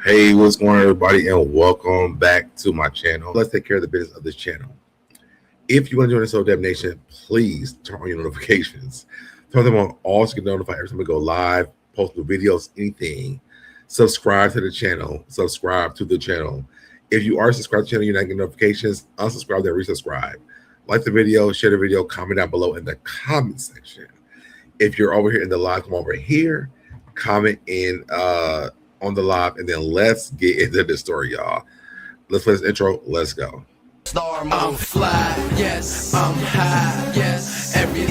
Hey, what's going on, everybody, and welcome back to my channel. Let's take care of the business of this channel. If you want to join the SoDeb Nation, please turn on your notifications. Turn them on all so you get notified every time we go live, post new videos, anything. Subscribe to the channel. Subscribe to the channel. If you are subscribed to the channel, you're not getting notifications, unsubscribe, then resubscribe. Like the video, share the video, comment down below in the comment section. If you're over here in the live, come over here, comment in on the live, and then let's get into the story, y'all. Let's play this intro. Let's go. I'm fly, yes, I'm high, yes. Every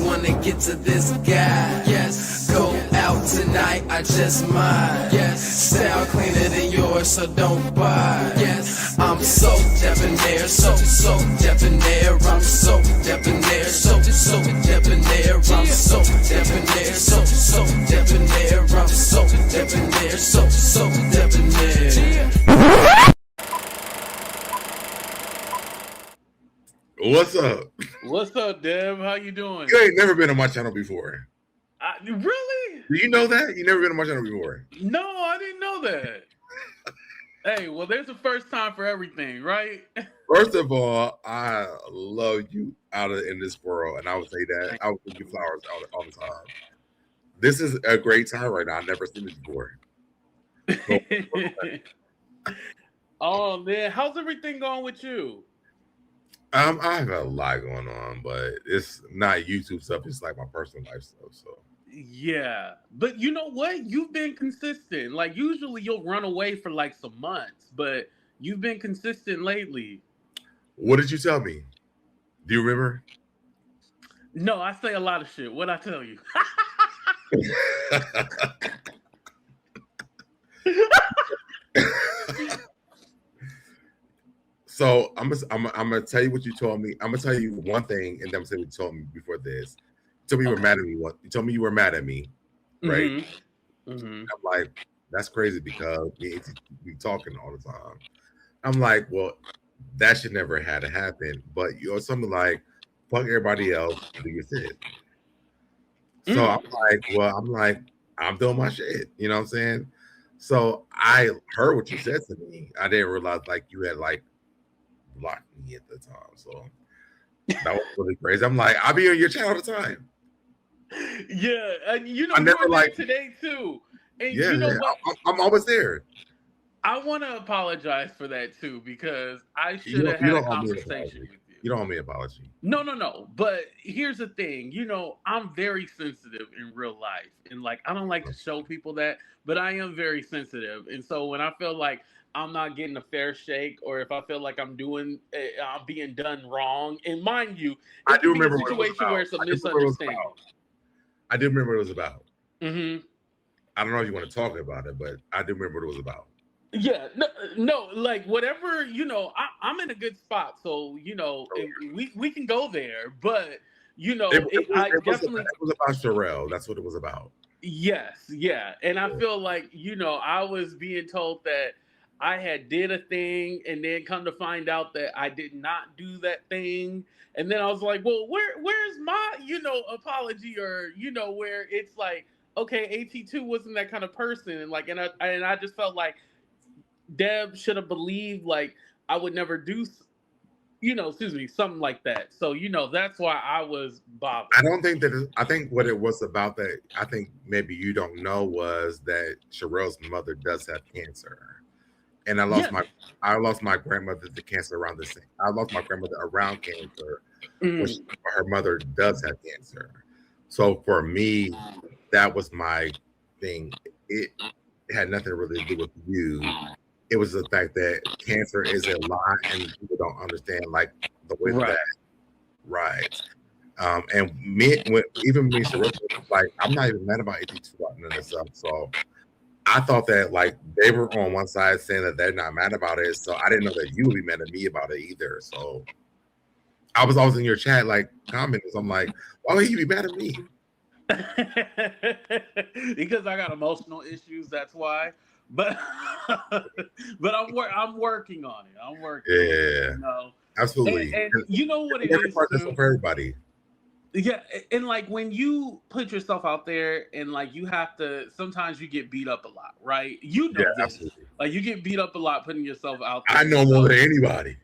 wanna get to this guy, yes. Go out tonight, I just might, yes. Style cleaner than yours, so don't buy, yes. I'm so debonair, so debonair. I'm so debonair, so debonair. I'm so debonair, so debonair. I'm so debonair, so debonair. What's up? What's up, Deb? How you doing? You ain't never been on my channel before. Really? Do you know that? You never been on my channel before? No, I didn't know that. Hey, well, there's a first time for everything, right? First of all, I love you in this world, and I would say that I would give you flowers all the time. This is a great time right now. I've never seen this before. Oh man, how's everything going with you? I have a lot going on, but it's not YouTube stuff. It's like my personal life stuff. So yeah, but you know what? You've been consistent. Like usually you'll run away for like some months, but you've been consistent lately. What did you tell me? Do you remember? No, I say a lot of shit. What'd I tell you? So I'm gonna tell you what you told me. I'm gonna tell you one thing, and then I'm gonna say what you told me before this. You told me you were mad at me. You told me you were mad at me, right? Mm-hmm. Mm-hmm. I'm like, that's crazy because we talking all the time. I'm like, well, that should never had to happen. But you're something like, fuck everybody else, do your shit. So I'm doing my shit. You know what I'm saying? So I heard what you said to me. I didn't realize like you had like blocked me at the time. So that was really crazy. I'm like, I'll be on your channel all the time. Yeah, and you know, I never like today too. And yeah, you know what? I'm always there. I want to apologize for that too because I should have had a conversation with you. You don't owe me an apology. No. But here's the thing, you know, I'm very sensitive in real life, and like I don't like to show people that, but I am very sensitive, and so when I feel like I'm not getting a fair shake, or if I feel like I'm being done wrong, and mind you, I do remember a situation where it's a misunderstanding. I do remember what it was about. Mm-hmm. I don't know if you want to talk about it, but I do remember what it was about. Yeah, no, like whatever, you know, I'm in a good spot, so you know, we can go there, but you know, it was about Sherelle. That's what it was about. Yes, yeah, and I feel like you know, I was being told that I had did a thing, and then come to find out that I did not do that thing, and then I was like, well, where's my apology, or where it's like, okay, AT2 wasn't that kind of person, and like, and I just felt like Deb should have believed like I would never do, something like that. So that's why I was bothered. I don't think that. I think what it was about that. I think maybe you don't know was that Sherelle's mother does have cancer, and I lost my grandmother to cancer around the same. I lost my grandmother around cancer. Her mother does have cancer, so for me, that was my thing. It had nothing really to do with you. It was the fact that cancer is a lie and people don't understand like the way that right. And even me, like I'm not even mad about 82 and this stuff. So I thought that like they were on one side saying that they're not mad about it. So I didn't know that you would be mad at me about it either. So I was always in your chat like commenting. I'm like, why would you be mad at me? Because I got emotional issues. That's why. But I'm working on it. I'm working. Yeah, on it, absolutely. And you know what it is for everybody. Yeah, and like when you put yourself out there and like you have to, sometimes you get beat up a lot, right? You Yeah, know this. absolutely. Like you get beat up a lot putting yourself out I there. know more So than anybody.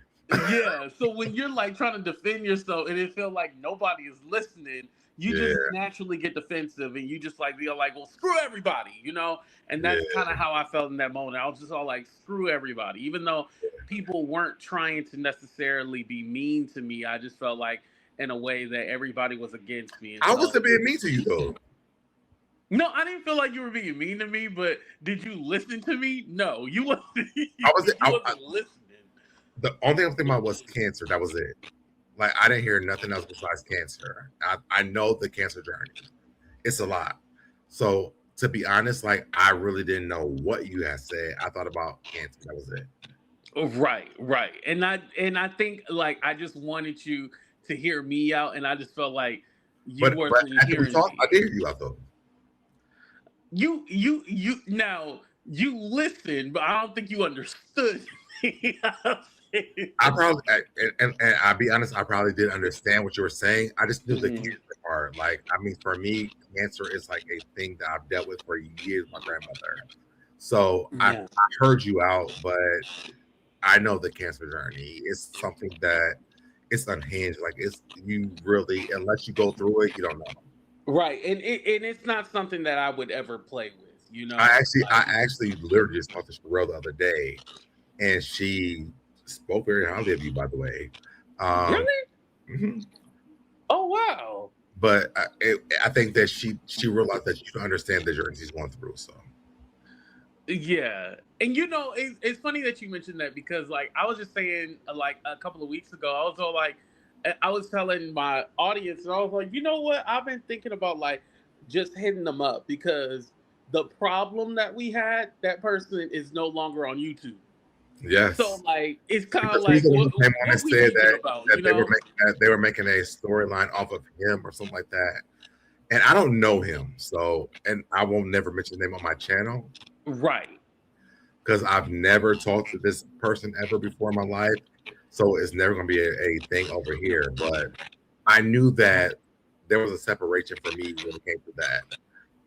yeah, so when you're like trying to defend yourself and it feels like nobody is listening, you Yeah, just naturally get defensive and you just like be like, well, screw everybody, you know? And that's yeah. kind of how I felt in that moment. I was just all like, screw everybody. Even though people weren't trying to necessarily be mean to me, I just felt like in a way that everybody was against me. And I so wasn't being mean to you though. no, I didn't feel like you were being mean to me, but did you listen to me? No, you wasn't I was. you wasn't listening. The only thing I'm thinking about was cancer. That was it. Like I didn't hear nothing else besides cancer. I know the cancer journey. It's a lot. So to be honest, like I really didn't know what you had said. I thought about cancer. That was it. Right, right. And I think like I just wanted you to hear me out and I just felt like you But wasn't after we hearing talked, I me. did hear you out though. You now you listened, but I don't think you understood me. I probably and I'll be honest, I probably did understand what you were saying. I just knew the Mhm. cancer part. Like, I mean, for me, cancer is like a thing that I've dealt with for years, my grandmother. So I Yeah. heard you out, but I know the cancer journey. It's something that it's unhinged. Like it's you really, unless you go through it, you don't know. Right. And it's not something that I would ever play with, you I know? actually, I Like actually literally just talked to Sherelle the other day, and she spoke very highly of you, by the way. Um, really? mhm. Oh wow. But I think that she realized that you don't understand the journey she's going through. So Yeah, and you know, it's funny that you mentioned that because, like, I was just saying, like, a couple of weeks ago, I was all like, I was telling my audience, and I was like, you know what? I've been thinking about like just hitting them up because the problem that we had, that person is no longer on YouTube. So, yes, like, it's kind of because he's like, the one who came on and what we said thinking that about, that you know? they were making a storyline off of him or something like that. And I don't know him, so and I won't never mention his name on my channel Right. because I've never talked to this person ever before in my life. So it's never going to be a thing over here. But I knew that there was a separation for me when it came to that.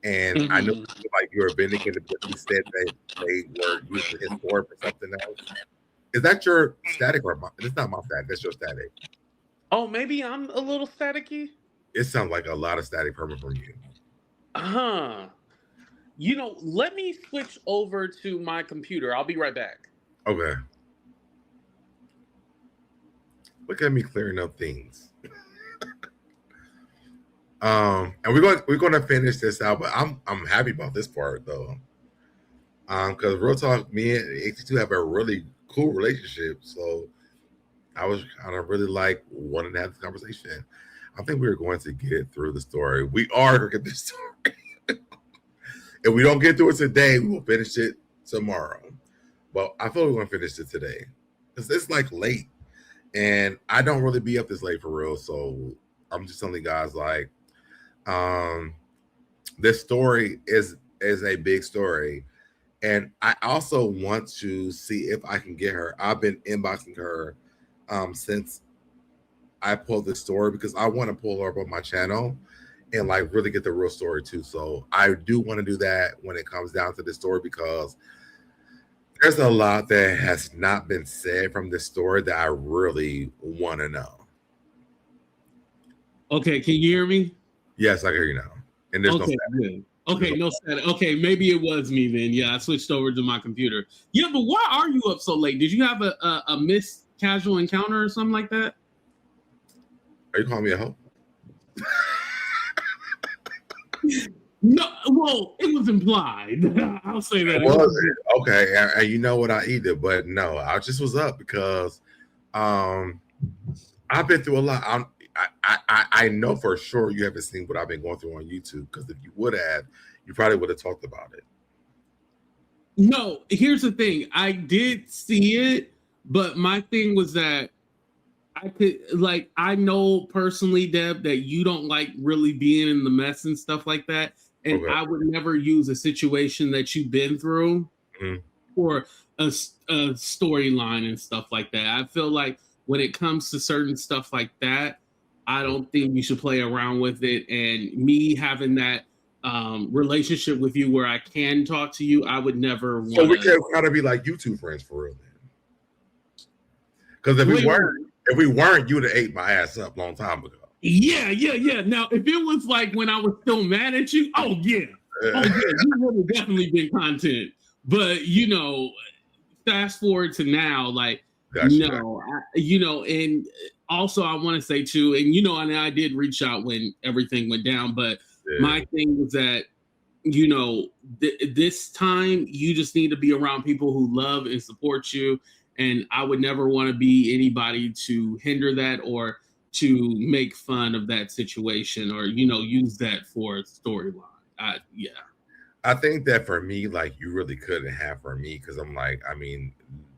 And I knew Hmm. like you were vindicated because he said that they were using his story for something else. Is that your static or my, it's not my static, that's your static. Oh, maybe I'm a little staticky. It sounds like a lot of static coming from you. Huh. You know, let me switch over to my computer. I'll be right back. Okay. Look at me clearing up things. And we're gonna finish this out, but I'm happy about this part though. Because real talk, me and 82 have a really cool relationship. So I was kind of really like wanting to have this conversation. I think we were going to get through the story. We are going to get this story. If we don't get through it today, we will finish it tomorrow. Well, I feel we're going to finish it today because it's like late, and I don't really be up this late for real. So I'm just telling you guys like, um, this story is a big story, and I also want to see if I can get her. I've been inboxing her since I pulled this story because I want to pull her up on my channel and like really get the real story too. So I do want to do that when it comes down to this story because there's a lot that has not been said from this story that I really want to know. Okay, can you hear me? Yes, I hear you now. And there's no Okay, static. good. Okay, no static. Okay, maybe it was me then. Yeah, I switched over to my computer. Yeah, but why are you up so late? Did you have a missed casual encounter or something like that? Are you calling me a hoe? No, well, it was implied. I'll say that. Was it? Okay, and you know what I either, but no, I just was up because I've been through a lot. I know for sure you haven't seen what I've been going through on YouTube because if you would have, you probably would have talked about it. No, here's the thing. I did see it, but my thing was that I could like I know personally, Deb, that you don't like really being in the mess and stuff like that. And Okay. I would never use a situation that you've been through Mhm. for a storyline and stuff like that. I feel like when it comes to certain stuff like that, I don't think you should play around with it. And me having that relationship with you where I can talk to you, I would never want to. So we can kind of be like YouTube friends for real, then. Because if we weren't, you would have ate my ass up a long time ago. Yeah. Now, if it was like when I was still mad at you, you would have definitely been content. But fast forward to now, like, and also I want to say too, and and I did reach out when everything went down, but my thing was that this time you just need to be around people who love and support you, and I would never want to be anybody to hinder that or to make fun of that situation or use that for a storyline. I think that for me, like, you really couldn't have for me, because I'm like, I mean,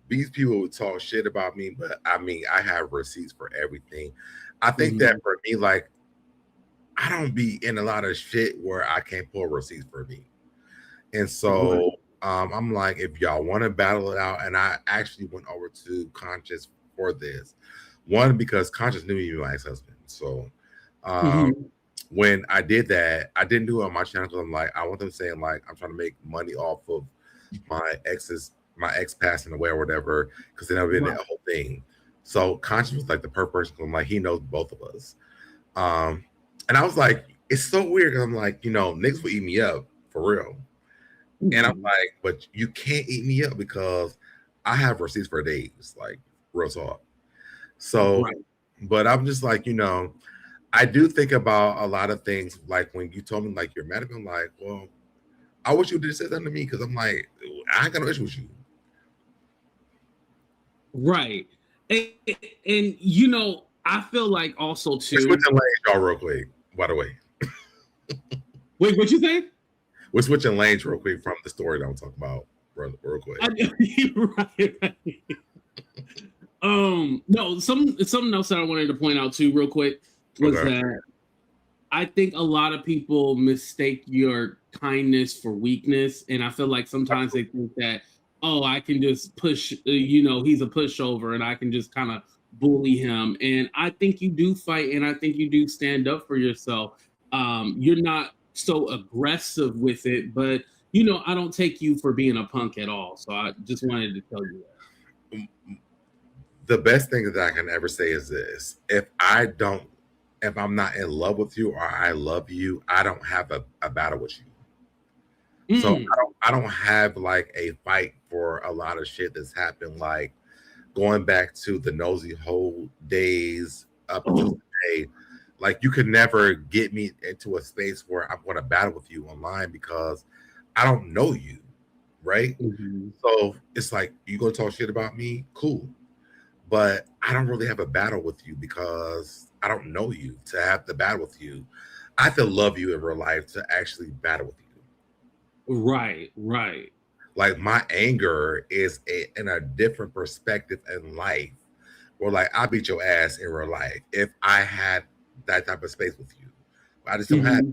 these people would talk shit about me, but I mean, I have receipts for everything. I think that for me, like, I don't be in a lot of shit where I can't pull receipts for me. And so I'm like, if y'all want to battle it out, and I actually went over to Conscious for this. One, because Conscious knew me, my ex-husband. So when I did that, I didn't do it on my channel because I'm like, I want them saying like I'm trying to make money off of my ex passing away or whatever, because they never been that whole thing. So Conscious was like the perfect person. I'm like, he knows both of us. And I was like, it's so weird because I'm like, niggas will eat me up for real. And I'm like, but you can't eat me up because I have receipts for days, like real talk. So, but I'm just like, I do think about a lot of things. Like when you told me like you're mad at me, I'm like, well, I wish you would have said that to me, because I'm like, I ain't got no issue with you. Right. And I feel like also too. We're switching lanes, y'all, real quick, by the way. Wait, what you say? We're switching lanes real quick from the story that I'm talking about real quick. Right. No, something else that I wanted to point out too, real quick, was that I think a lot of people mistake your kindness for weakness, and I feel like sometimes they think that, I can just push, he's a pushover, and I can just kind of bully him. And I think you do fight, and I think you do stand up for yourself. You're not so aggressive with it, but I don't take you for being a punk at all. So I just wanted to tell you that. The best thing that I can ever say is this: if I'm not in love with you or I love you, I don't have a battle with you. So I don't have like a fight for a lot of shit that's happened, like going back to the nosy hole days up until today. Like, you could never get me into a space where I'm going to battle with you online because I don't know you, right? So it's like, you going to talk shit about me? Cool. But I don't really have a battle with you because I don't know you to have the battle with you. I have to love you in real life to actually battle with you. Right. Like, my anger is in a different perspective in life, where like I beat your ass in real life if I had that type of space with you. But I just don't have.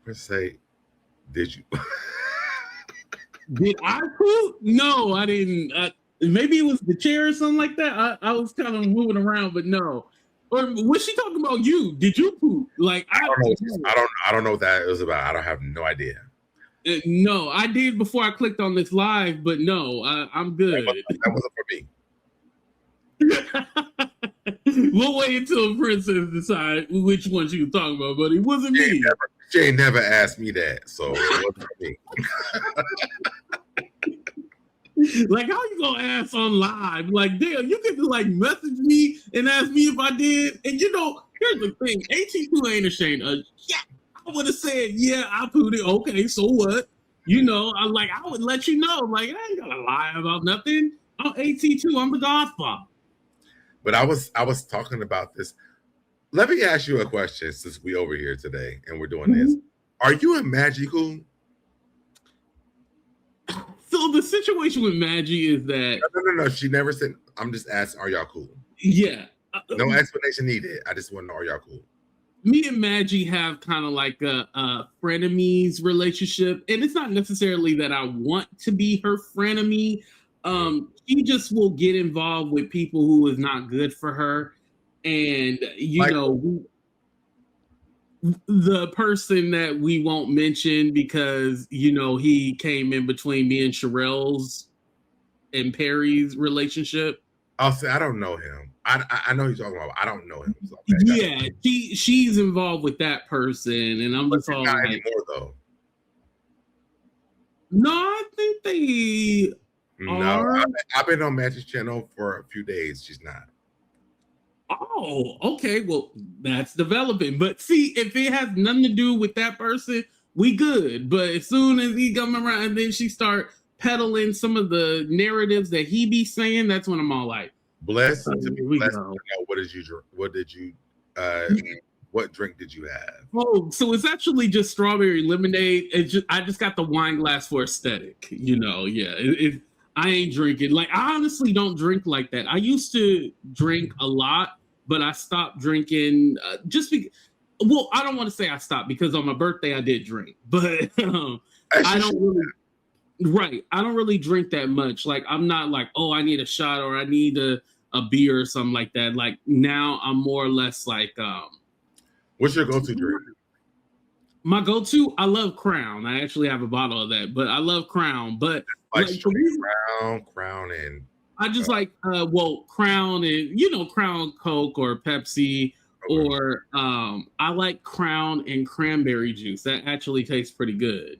Let's say, did you? Did I poop? No, I didn't. Maybe it was the chair or something like that. I was kind of moving around, but no. Or was she talking about you? Did you poop? Like, I don't know what that was about. I don't have no idea. No, I did before I clicked on this live, but no, I'm good. That wasn't for me. We'll wait until Princess decide which one she was talking about, but it wasn't me. She ain't never asked me that, so it wasn't for me. Like, how you gonna ask on live? Like, damn, you could like message me and ask me if I did. And here's the thing: AT2 ain't ashamed of. Yeah, I would have said, yeah, I put it. Okay, so what? I would let you know. Like, I ain't gonna lie about nothing. I'm AT2. I'm the Godfather. But I was talking about this. Let me ask you a question, since we over here today and we're doing this. Are you and Maggie cool? So the situation with Maggie is that no. She never said. I'm just asking, are y'all cool? Yeah. No explanation needed. I just want to know, are y'all cool? Me and Maggie have kind of like a frenemies relationship, and it's not necessarily that I want to be her frenemy. She just will get involved with people who is not good for her, and Like, the person that we won't mention because he came in between me and Sherelle's and Perry's relationship. I'll say I don't know him. I know you're talking about. I don't know him. So, okay, yeah, she's involved with that person, and I'm just all not like, anymore though. No, I think they are. I've been on Match's channel for a few days. She's not. Oh, okay. Well, that's developing. But see, if it has nothing to do with that person, we good. But as soon as he come around and then she start peddling some of the narratives that he be saying, that's when I'm all like, blessed to be blessed to know. What drink did you have? Oh, so it's actually just strawberry lemonade. I just got the wine glass for aesthetic. I ain't drinking. Like, I honestly don't drink like that. I used to drink a lot, but I stopped drinking just because. Well, I don't want to say I stopped because on my birthday I did drink, but I don't really. Right, I don't really drink that much. Like, I'm not like, oh, I need a shot or I need a beer or something like that. Like, now I'm more or less like. What's your go-to drink? My go-to, I love Crown. I actually have a bottle of that, but I love Crown. But like Crown, and I just like Crown and Crown Coke or Pepsi, or I like Crown and cranberry juice. That actually tastes pretty good.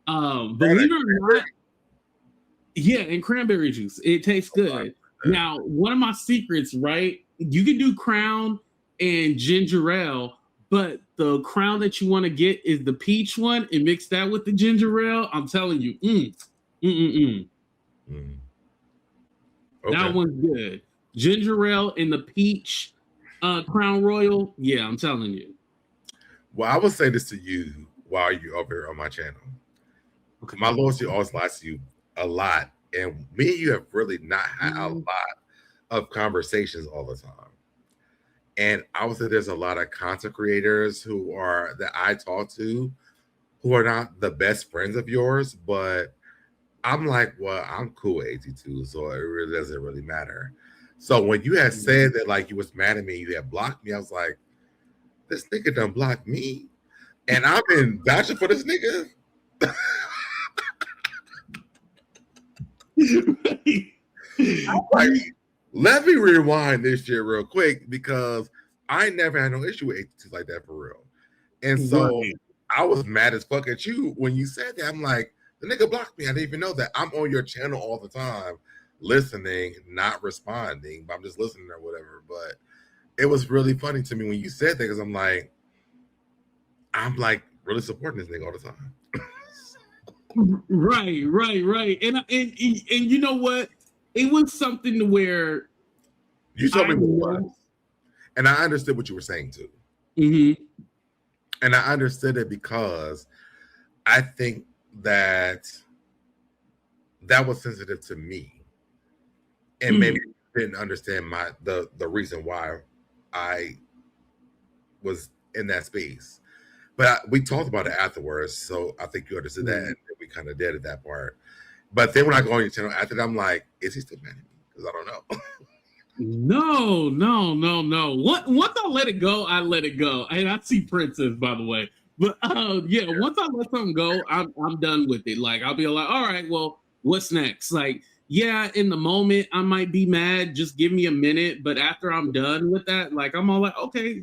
Believe it or not, yeah, and cranberry juice. It tastes good. Now, one of my secrets, right? You can do Crown and ginger ale, but the Crown that you want to get is the peach one, and mix that with the ginger ale. I'm telling you, Okay. That one's good. Ginger ale and the peach Crown Royal. Yeah, I'm telling you. Well, I will say this to you while you're over here on my channel. Okay. My loyalty always lies to you a lot, and me and you have really not had a lot of conversations all the time. And I would say there's a lot of content creators that I talk to who are not the best friends of yours, but I'm like, well, I'm cool with AT2, so it really doesn't really matter. So when you had said that, like, you was mad at me, you had blocked me, I was like, this nigga done blocked me, and I've been vouching for this nigga. I'm like, let me rewind this shit real quick because I never had no issue with AT2 like that for real. And so I was mad as fuck at you when you said that. I'm like, the nigga blocked me. I didn't even know that. I'm on your channel all the time, listening, not responding, but I'm just listening or whatever. But it was really funny to me when you said that because I'm like really supporting this nigga all the time. Right. And you know what? It was something to where you told me what it was, and I understood what you were saying too. Mm-hmm. And I understood it because I think that was sensitive to me, and maybe didn't understand the reason why I was in that space. But we talked about it afterwards, so I think you understood that, and we kind of did at that part. But then when I go on your channel after that, I'm like, is he still mad at me? Because I don't know. No. Once I let it go, I let it go. And I see Princess, by the way. But once I let something go, I'm done with it. Like, I'll be like, all right, well, what's next? Like, yeah, in the moment, I might be mad. Just give me a minute. But after I'm done with that, like, I'm all like, okay,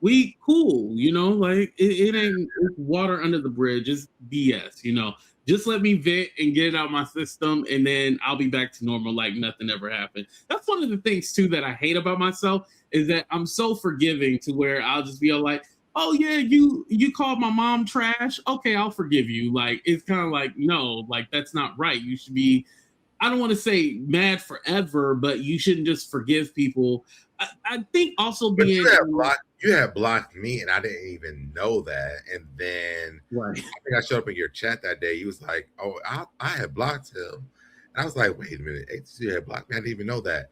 we cool, like it ain't water under the bridge. It's BS, Just let me vent and get it out of my system, and then I'll be back to normal like nothing ever happened. That's one of the things, too, that I hate about myself is that I'm so forgiving to where I'll just be all like, oh, yeah, you called my mom trash. Okay, I'll forgive you. Like, it's kind of like, no, like, that's not right. You should be, I don't want to say mad forever, but you shouldn't just forgive people. I think also being... You had blocked me, and I didn't even know that. And then I think I showed up in your chat that day. You was like, "Oh, I had blocked him." And I was like, "Wait a minute, you had blocked me? I didn't even know that."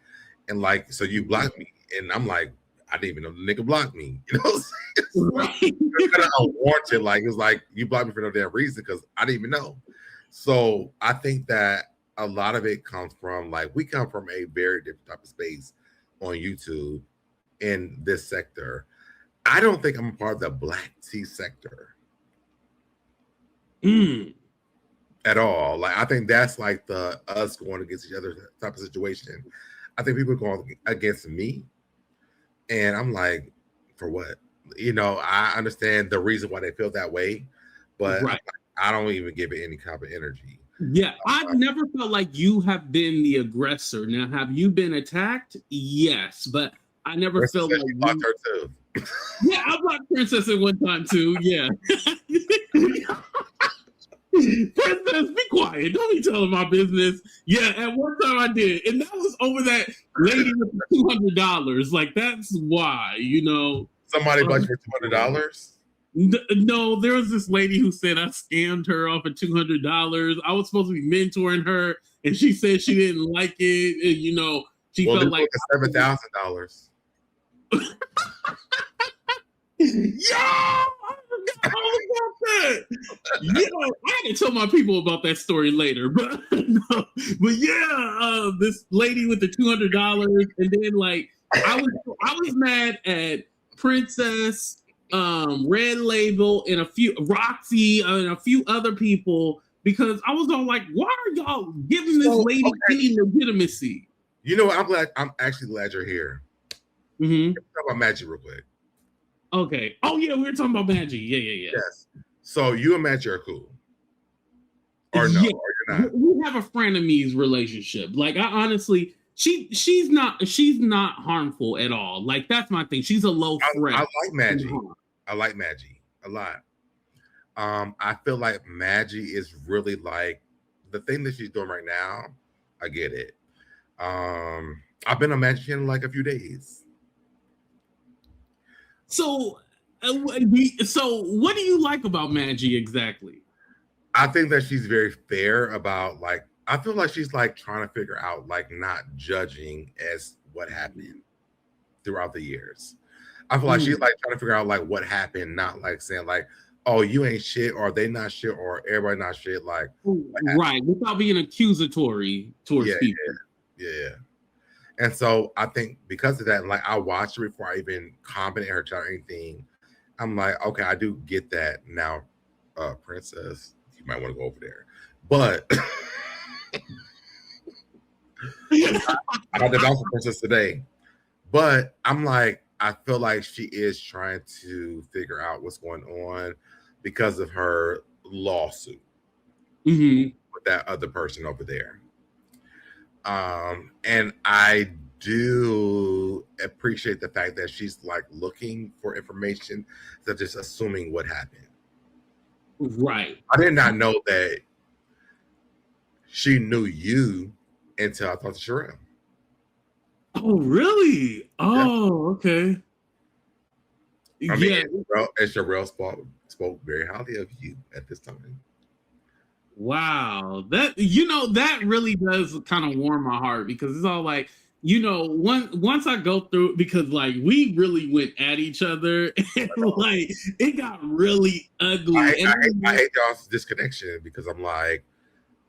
And like, so you blocked me, and I'm like, "I didn't even know the nigga blocked me." It's kind of unwarranted. Like, it's like you blocked me for no damn reason because I didn't even know. So I think that a lot of it comes from, like, we come from a very different type of space on YouTube. in this sector. I don't think I'm a part of the black tea sector at all. Like, I think that's like the us going against each other type of situation. I think people are going against me, and I'm like, for what? I understand the reason why they feel that way, but Right. I don't even give it any kind of energy. Yeah, I've never felt like you have been the aggressor. Now, have you been attacked? Yes, but I never felt like you blocked her too. Yeah, I blocked Princess at one time too. Yeah. Princess, be quiet. Don't be telling my business. Yeah, at one time I did. And that was over that lady with the $200. Like, that's why, Somebody blocked you for $200? No, there was this lady who said I scammed her off of $200. I was supposed to be mentoring her, and she said she didn't like it. And, she felt like $7,000. Yeah, I forgot all about that. I can tell my people about that story later, but this lady with the $200, and then like I was mad at Princess, Red Label, and a few Roxy, and a few other people because I was all like, why are y'all giving this lady any legitimacy? I'm actually glad you're here. Mm-hmm. Let's talk about Magic real quick. Okay. Oh yeah, we were talking about Magic. Yeah. Yes. So you and Magic are cool, or no? Yeah. Or you're not? We have a frenemies relationship. Like, I honestly, she's not harmful at all. Like, that's my thing. She's a low threat. I like Magic. I like Magic a lot. I feel like Magic is really like the thing that she's doing right now. I get it. I've been on Magic in like a few days. So what do you like about Magic exactly? I think that she's very fair about, like, I feel like she's like trying to figure out, like, not judging as what happened throughout the years. I feel like she's like trying to figure out like what happened, not like saying like, oh, you ain't shit, or they not shit, or everybody not shit. Like, right, without being accusatory towards people. Yeah. And so I think because of that, like, I watched her before I even commented her chat or anything. I'm like, okay, I do get that now, Princess. You might want to go over there, but I got the bounce Princess today. But I'm like, I feel like she is trying to figure out what's going on because of her lawsuit with that other person over there. And I do appreciate the fact that she's like looking for information, such as assuming what happened. Right. I did not know that she knew you until I talked to Sherelle. Oh, really? Oh, okay. I mean, Sherelle spoke very highly of you at this time. Wow, that really does kind of warm my heart because it's all like, once I go through, because like we really went at each other and like it got really ugly. I hate y'all's disconnection because I'm like,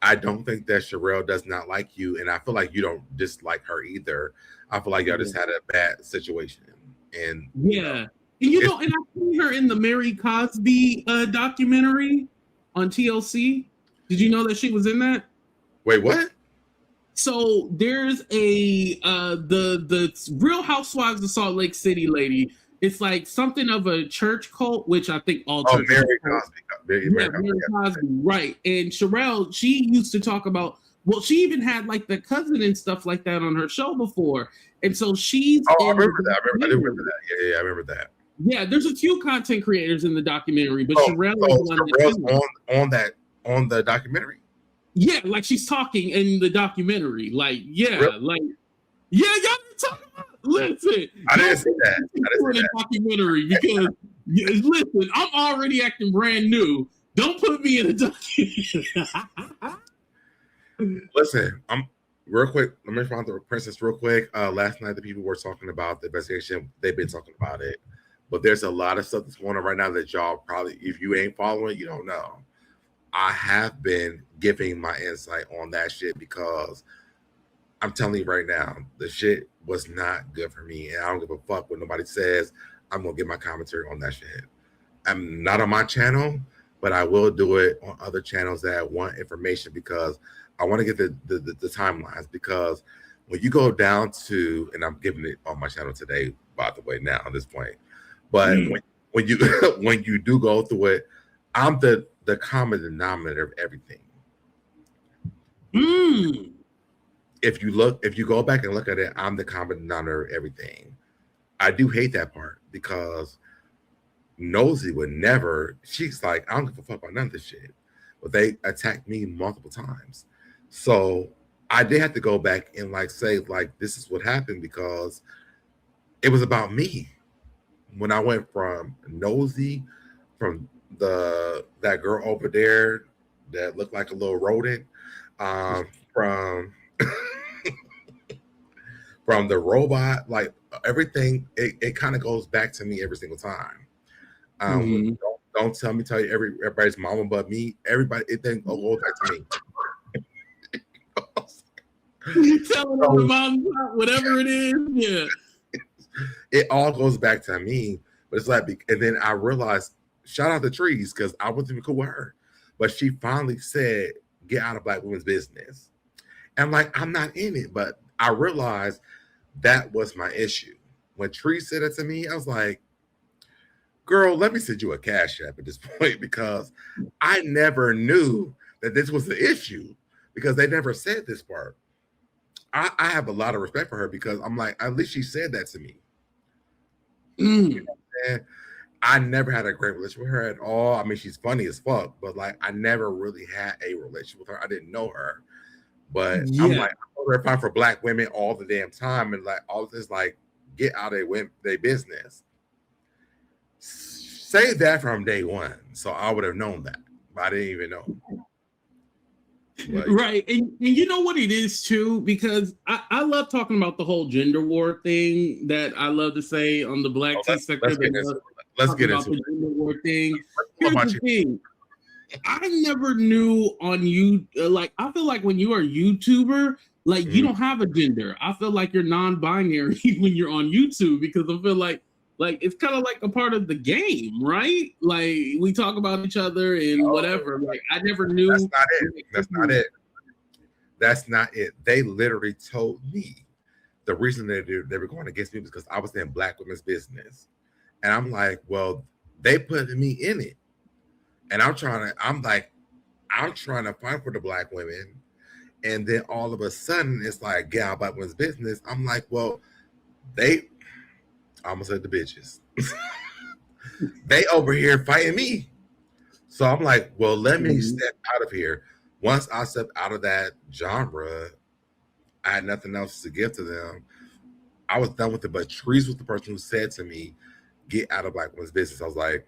I don't think that Sherelle does not like you, and I feel like you don't dislike her either. I feel like y'all just had a bad situation, and and I seen her in the Mary Cosby documentary on TLC. Did you know that she was in that? Wait, what? So there's the Real Housewives of Salt Lake City lady. It's like something of a church cult, which I think all churches. Mary Cosby. Mary Cosby, right. And Sherelle, she used to talk about, well, she even had like the cousin and stuff like that on her show before. And so she's I remember that. I do remember that. Yeah, I remember that. Yeah, there's a few content creators in the documentary, but Sherelle is on the documentary. Yeah, like she's talking in the documentary. Like, yeah, really? Like, yeah, y'all talking about. Listen, I didn't see that. Documentary because listen, I'm already acting brand new. Don't put me in a documentary. Listen, I'm real quick. Let me respond to Princess real quick. Last night, the people were talking about the investigation. They've been talking about it, but there's a lot of stuff that's going on right now that y'all probably, if you ain't following, you don't know. I have been giving my insight on that shit because I'm telling you right now, the shit was not good for me, and I don't give a fuck what nobody says. I'm gonna get my commentary on that shit. I'm not on my channel, but I will do it on other channels that want information because I want to get the timelines. Because when you go down to, and I'm giving it on my channel today, by the way, now at this point, but when you when you do go through it, I'm the common denominator of everything. If you go back and look at it, I'm the common denominator of everything. I do hate that part because Nosy would never. She's like, I don't give a fuck about none of this shit. But they attacked me multiple times, so I did have to go back and like say like this is what happened because it was about me. When I went from Nosy, from that girl over there that looked like a little rodent, from from the robot, like everything, it kind of goes back to me every single time. Don't tell you everybody's mama but me. Everybody, it then goes back to me. You telling them about whatever it is, yeah. It all goes back to me, but it's like, and then I realized, shout out the trees because I wasn't even cool with her, but she finally said, "Get out of Black women's business," and I'm like, I'm not in it, but I realized that was my issue when Tree said it to me. I was like, girl, let me send you a Cash App at this point because I never knew that this was the issue because they never said this part. I have a lot of respect for her because I'm like, at least she said that to me. You know, I never had a great relationship with her at all. I mean, she's funny as fuck, but like, I never really had a relationship with her. I didn't know her, but I'm like, I'm fight for Black women all the damn time, and like all this, like, get out of their business. Say that from day one, so I would have known that, but I didn't even know. But, right, and you know what it is too, because I love talking about the whole gender war thing that I love to say on the Black sector. Let's get into the gender war thing. Here's the thing: I never knew on you. Like, I feel like when you are a YouTuber, like you don't have a gender. I feel like you're non-binary when you're on YouTube because I feel like it's kind of like a part of the game, right? Like we talk about each other and whatever. Like I never knew. That's not it. That's not it. They literally told me the reason they were going against me was because I was in Black women's business, and I'm like, well, they put me in it, and I'm trying to fight for the Black women, and then all of a sudden it's like, get out of Black women's business. I'm like, well, I almost said the bitches. They over here fighting me. So I'm like, well, let me step out of here. Once I stepped out of that genre, I had nothing else to give to them. I was done with it. But Trees was the person who said to me, get out of Black women's business. I was like,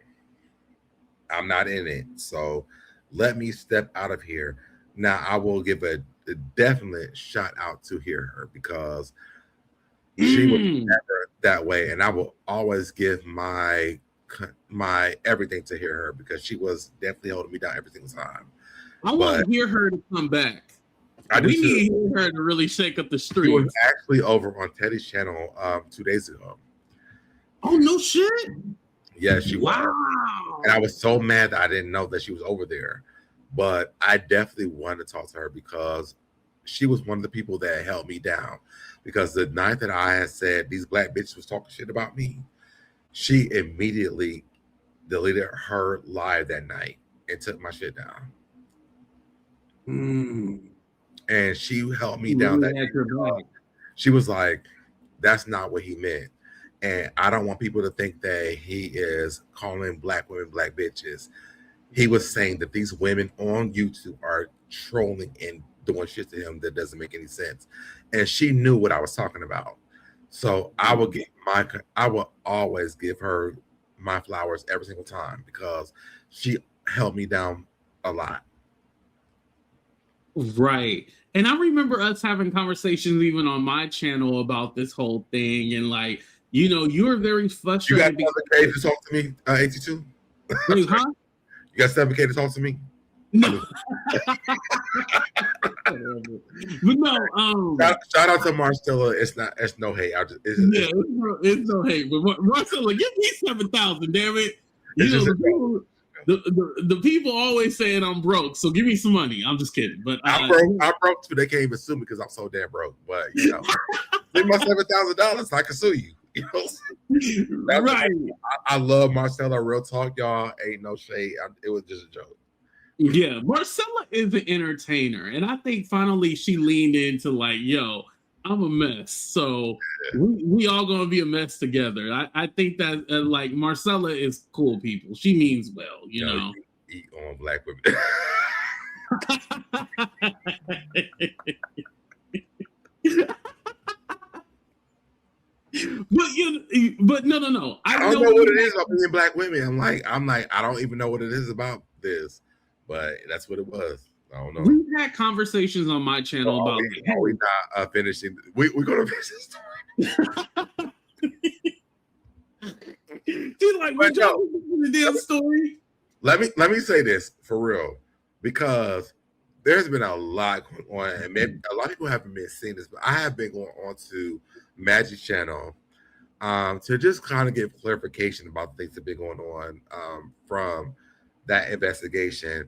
I'm not in it. So let me step out of here. Now I will give a definite shout out to Hear Her because she was never that way, and I will always give my everything to Hear Her because she was definitely holding me down every single time. I want to Hear Her to come back. We need to hear her to really shake up the streets. She was actually over on Teddy's channel 2 days ago. Oh no shit! Yeah, she was. And I was so mad that I didn't know that she was over there, but I definitely wanted to talk to her because she was one of the people that held me down. Because the night that I had said these Black bitches was talking shit about me, she immediately deleted her live that night and took my shit down. And she held me down that night. She was like, that's not what he meant. And I don't want people to think that he is calling Black women Black bitches. He was saying that these women on YouTube are trolling and doing shit to him that doesn't make any sense. And she knew what I was talking about. So I will always give her my flowers every single time because she held me down a lot. Right. And I remember us having conversations even on my channel about this whole thing. And like, you know, you were very frustrated. You got 7K to talk to me, 82? Wait, huh? You got 7K to talk to me? No. But no, shout out to Marcella. It's no hate. It's no hate. But Marcella, give me 7,000, damn it. You know, the people always saying I'm broke, so give me some money. I'm just kidding. But I'm broke too. They can't even sue me because I'm so damn broke. But you know, give me my $7,000, I can sue you. You know, right. I love Marcella. Real talk, y'all. Ain't no shade. It was just a joke. Yeah, Marcella is an entertainer, and I think finally she leaned into like, yo, I'm a mess, so we all gonna be a mess together. I think that like Marcella is cool people. She means well, you know. You eat on black women. but no. I don't know what it is about being black women. I'm like, I don't even know what it is about this, but that's what it was. I don't know. We've had conversations on my channel about. We're not finishing. We're gonna finish this story. Dude, like, we the damn story. Let me say this for real, because there's been a lot going on, and maybe a lot of people haven't been seeing this, but I have been going on to Magic Channel to just kind of get clarification about things that have been going on from that investigation.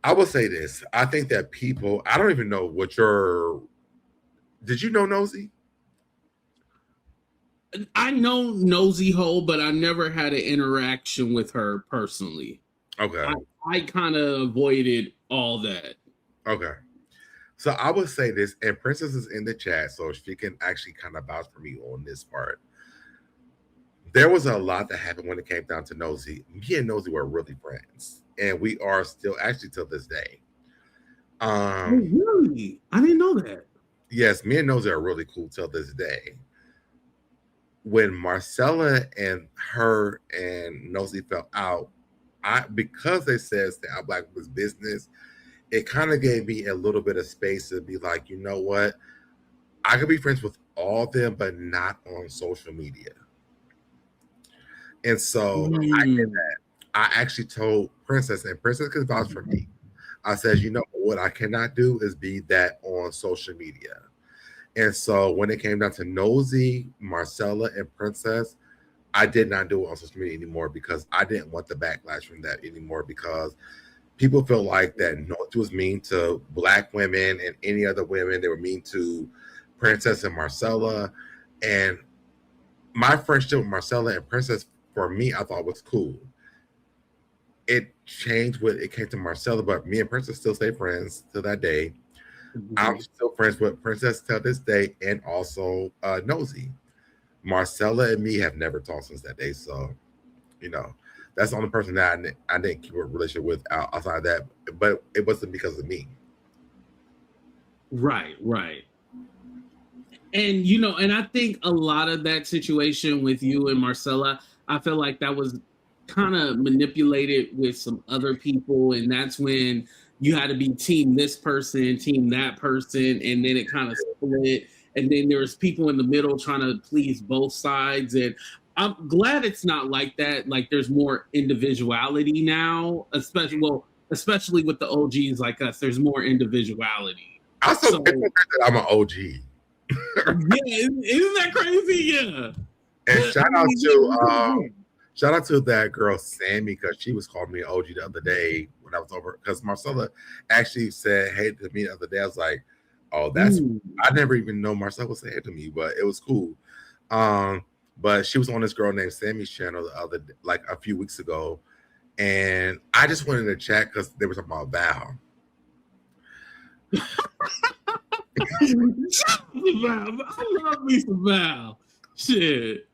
I will say this. I think that people, I don't even know what did you know Nosy? I know Nosy Hole, but I never had an interaction with her personally. Okay. I kind of avoided all that. Okay. So I would say this, and Princess is in the chat, so she can actually kind of vouch for me on this part. There was a lot that happened when it came down to Nosy. Me and Nosy were really friends, and we are still actually till this day. Really? I didn't know that. Yes, me and Nosy are really cool till this day. When Marcella and her and Nosy fell out, because they said stay out black was business, it kind of gave me a little bit of space to be like, you know what? I could be friends with all of them, but not on social media. And so I did that. I actually told Princess, and Princess could vouch for me. I said, you know what I cannot do is be that on social media. And so when it came down to Nosy, Marcella, and Princess, I did not do it on social media anymore because I didn't want the backlash from that anymore, because people feel like that Nosy was mean to black women and any other women. They were mean to Princess and Marcella. And my friendship with Marcella and Princess, for me, I thought was cool. It changed when it came to Marcella, but me and Princess still stay friends to that day. Mm-hmm. I'm still friends with Princess till this day, and also Nosy. Marcella and me have never talked since that day, so you know that's the only person that I didn't keep a relationship with outside of that. But it wasn't because of me. Right. And you know, and I think a lot of that situation with you and Marcella, I feel like that was kind of manipulated with some other people, and that's when you had to be team this person, team that person, and then it kind of split. And then there was people in the middle trying to please both sides. And I'm glad it's not like that. Like there's more individuality now, especially with the OGs like us. There's more individuality. Also, I'm an OG. Yeah, isn't that crazy? Yeah. And shout out to that girl Sammy, because she was calling me an OG the other day when I was over. Because Marcella actually said hey to me the other day. I was like, oh, that's I never even know Marcella would say hey to me, but it was cool. But she was on this girl named Sammy's channel like a few weeks ago, and I just wanted to chat because they were talking about Val. I love me some Val. Shit.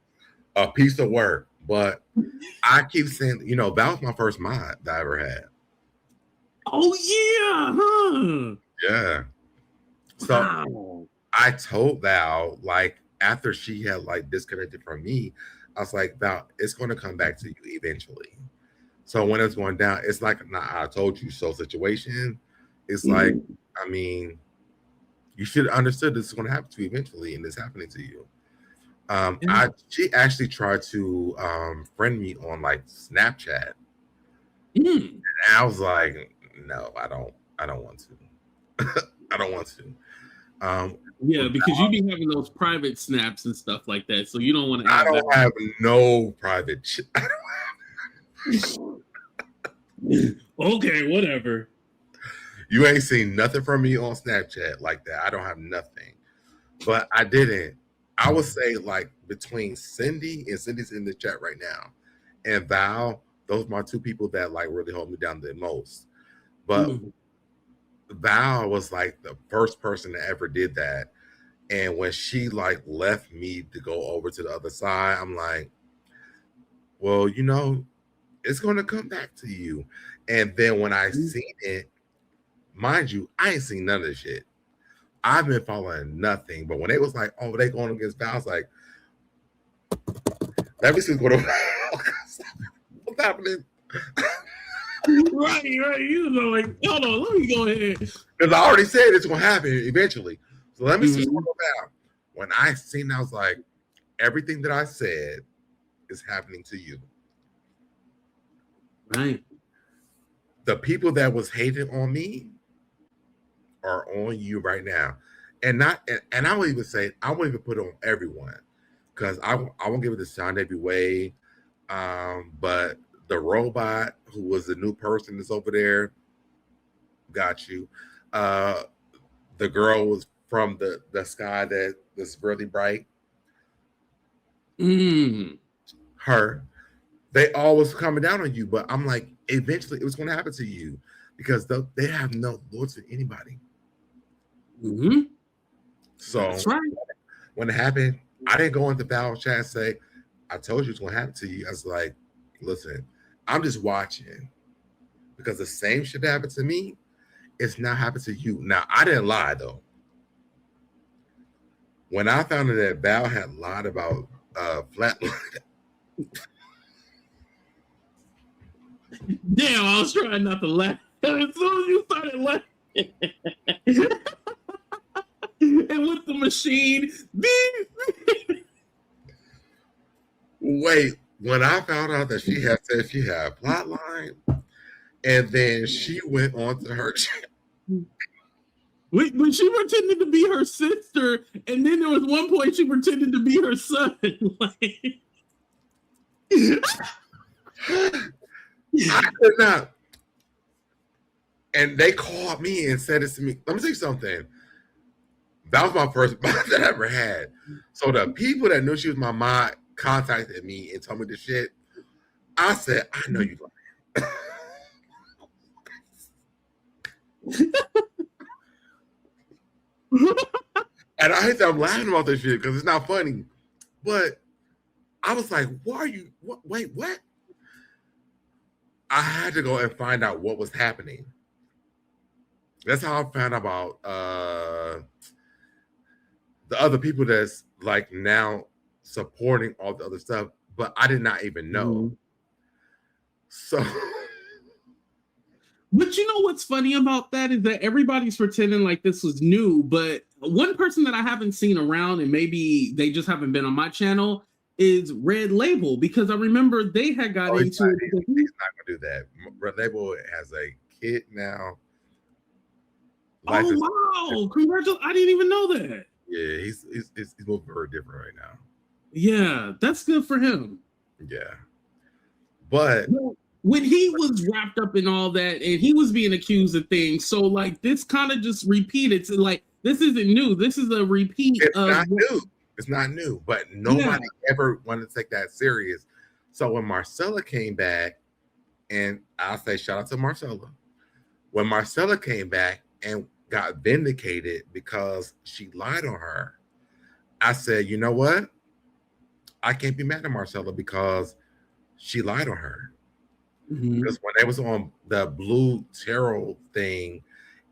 A piece of work. But I keep saying, you know, Val was my first mod that I ever had. Oh, yeah. Huh? Yeah. So I told Val, like, after she had, like, disconnected from me, I was like, Val, it's going to come back to you eventually. So when it's going down, it's like, nah, I told you so situation. It's like, I mean, you should have understood this is going to happen to you eventually, and it's happening to you. She actually tried to friend me on like Snapchat. And I was like, no, I don't want to. I don't want to. Yeah, because you be having those private snaps and stuff like that, so you don't want to I add don't that. have no private. Okay, whatever. You ain't seen nothing from me on Snapchat like that. I don't have nothing. But I didn't. I would say like between Cindy, and Cindy's in the chat right now, and Val, those are my two people that like really hold me down the most. But Val was like the first person that ever did that. And when she like left me to go over to the other side, I'm like, well, you know, it's gonna come back to you. And then when I seen it, mind you, I ain't seen none of this shit. I've been following nothing. But when they was like, oh, they going against Val, I was like, let me see what's happening. Right. You know, like, hold on, let me go ahead. Because I already said it's gonna happen eventually. So let me see what's going on. When I seen, I was like, everything that I said is happening to you. Right. The people that was hating on me are on you right now. And I will even say, I won't even put it on everyone. Because I won't give it to Sean every way. But the robot who was the new person that's over there, got you. The girl was from the sky that's really bright. Her. They always coming down on you, but I'm like, eventually it was going to happen to you because they have no loyalty to anybody. So that's right. When it happened, I didn't go into Val chat and say, I told you it's going to happen to you. I was like, listen, I'm just watching because the same shit happened to me. It's now happened to you. Now, I didn't lie though. When I found out that Val had lied about flatline. Damn, I was trying not to laugh. As soon as you started laughing. And with the machine. Wait, when I found out that she had said she had flatline, and then she went on to her chat. When she pretended to be her sister, and then there was one point she pretended to be her son. I could not. And they called me and said this to me. Let me tell you something. That was my first bot that I ever had. So the people that knew she was my mom contacted me and told me the shit. I said, I know you lying. And I hate that I'm laughing about this shit because it's not funny. But I was like, why are you? Wait, what? I had to go and find out what was happening. That's how I found out about the other people that's like now supporting all the other stuff, but I did not even know. So, but you know what's funny about that is that everybody's pretending like this was new, but one person that I haven't seen around, and maybe they just haven't been on my channel, is Red Label, because I remember they had got into it. He's not gonna do that. Red Label has a kid now. Life wow! Congratulations! I didn't even know that. Yeah, he's moving very different right now. Yeah, that's good for him. Yeah, but when he was wrapped up in all that, and he was being accused of things, so like this kind of just repeated. So like this isn't new. This is a repeat. It's not new. It's not new. But nobody ever wanted to take that serious. So when Marcella came back, and I'll say shout out to Marcella. When Marcella came back and got vindicated because she lied on her, I said, you know what? I can't be mad at Marcella because she lied on her. Because when they was on the Blue Tarot thing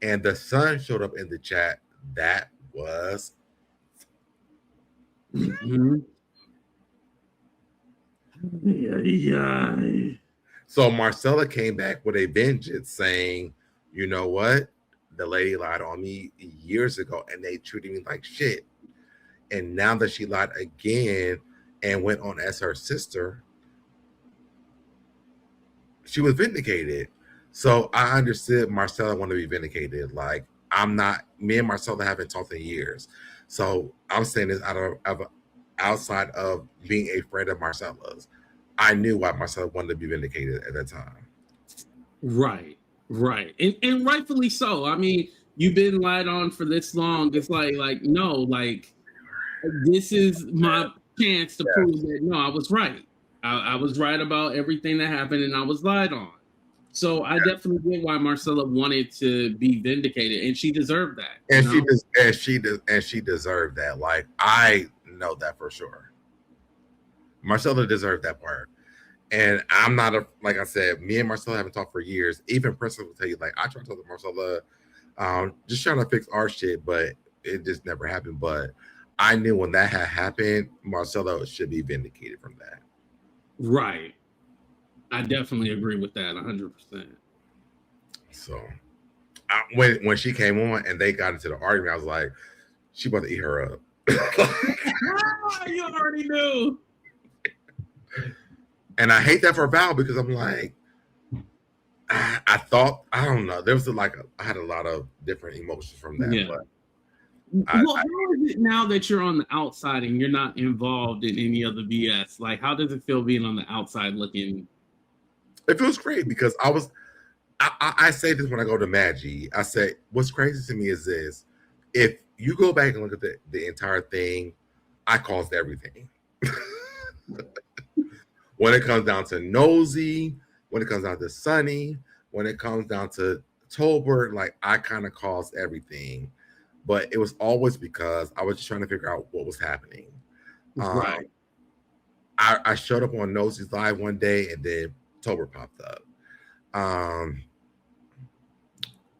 and the sun showed up in the chat, that was So Marcella came back with a vengeance saying, you know what? The lady lied on me years ago and they treated me like shit. And now that she lied again and went on as her sister, she was vindicated. So I understood Marcella wanted to be vindicated. Like I'm not, me and Marcella haven't talked in years. So I'm saying this outside of being a friend of Marcella's. I knew why Marcella wanted to be vindicated at that time. Right, right, and rightfully so. I mean, you've been lied on for this long. It's like no, like this is my chance to prove that no, I was right. I was right about everything that happened, and I was lied on. So I definitely get why Marcella wanted to be vindicated, and she deserved that. And she deserved that. Like I know that for sure. Marcella deserved that part. And I'm not like I said, me and Marcella haven't talked for years. Even Princess will tell you, like, I tried to talk to Marcella, just trying to fix our shit, but it just never happened. But I knew when that had happened, Marcella should be vindicated from that. Right. I definitely agree with that 100%. So when she came on and they got into the argument, I was like, she about to eat her up. You already knew. And I hate that for Val because I'm like, I thought, I don't know. There was I had a lot of different emotions from that. Yeah. But how is it now that you're on the outside and you're not involved in any of the BS? Like, how does it feel being on the outside looking? It feels great because I say this when I go to Maggie. I say, what's crazy to me is this. If you go back and look at the entire thing, I caused everything. When it comes down to Nosy, when it comes down to Sunny, when it comes down to Tolbert, like I kind of caused everything. But it was always because I was just trying to figure out what was happening. Right. I showed up on Nosy's live one day and then Tolbert popped up.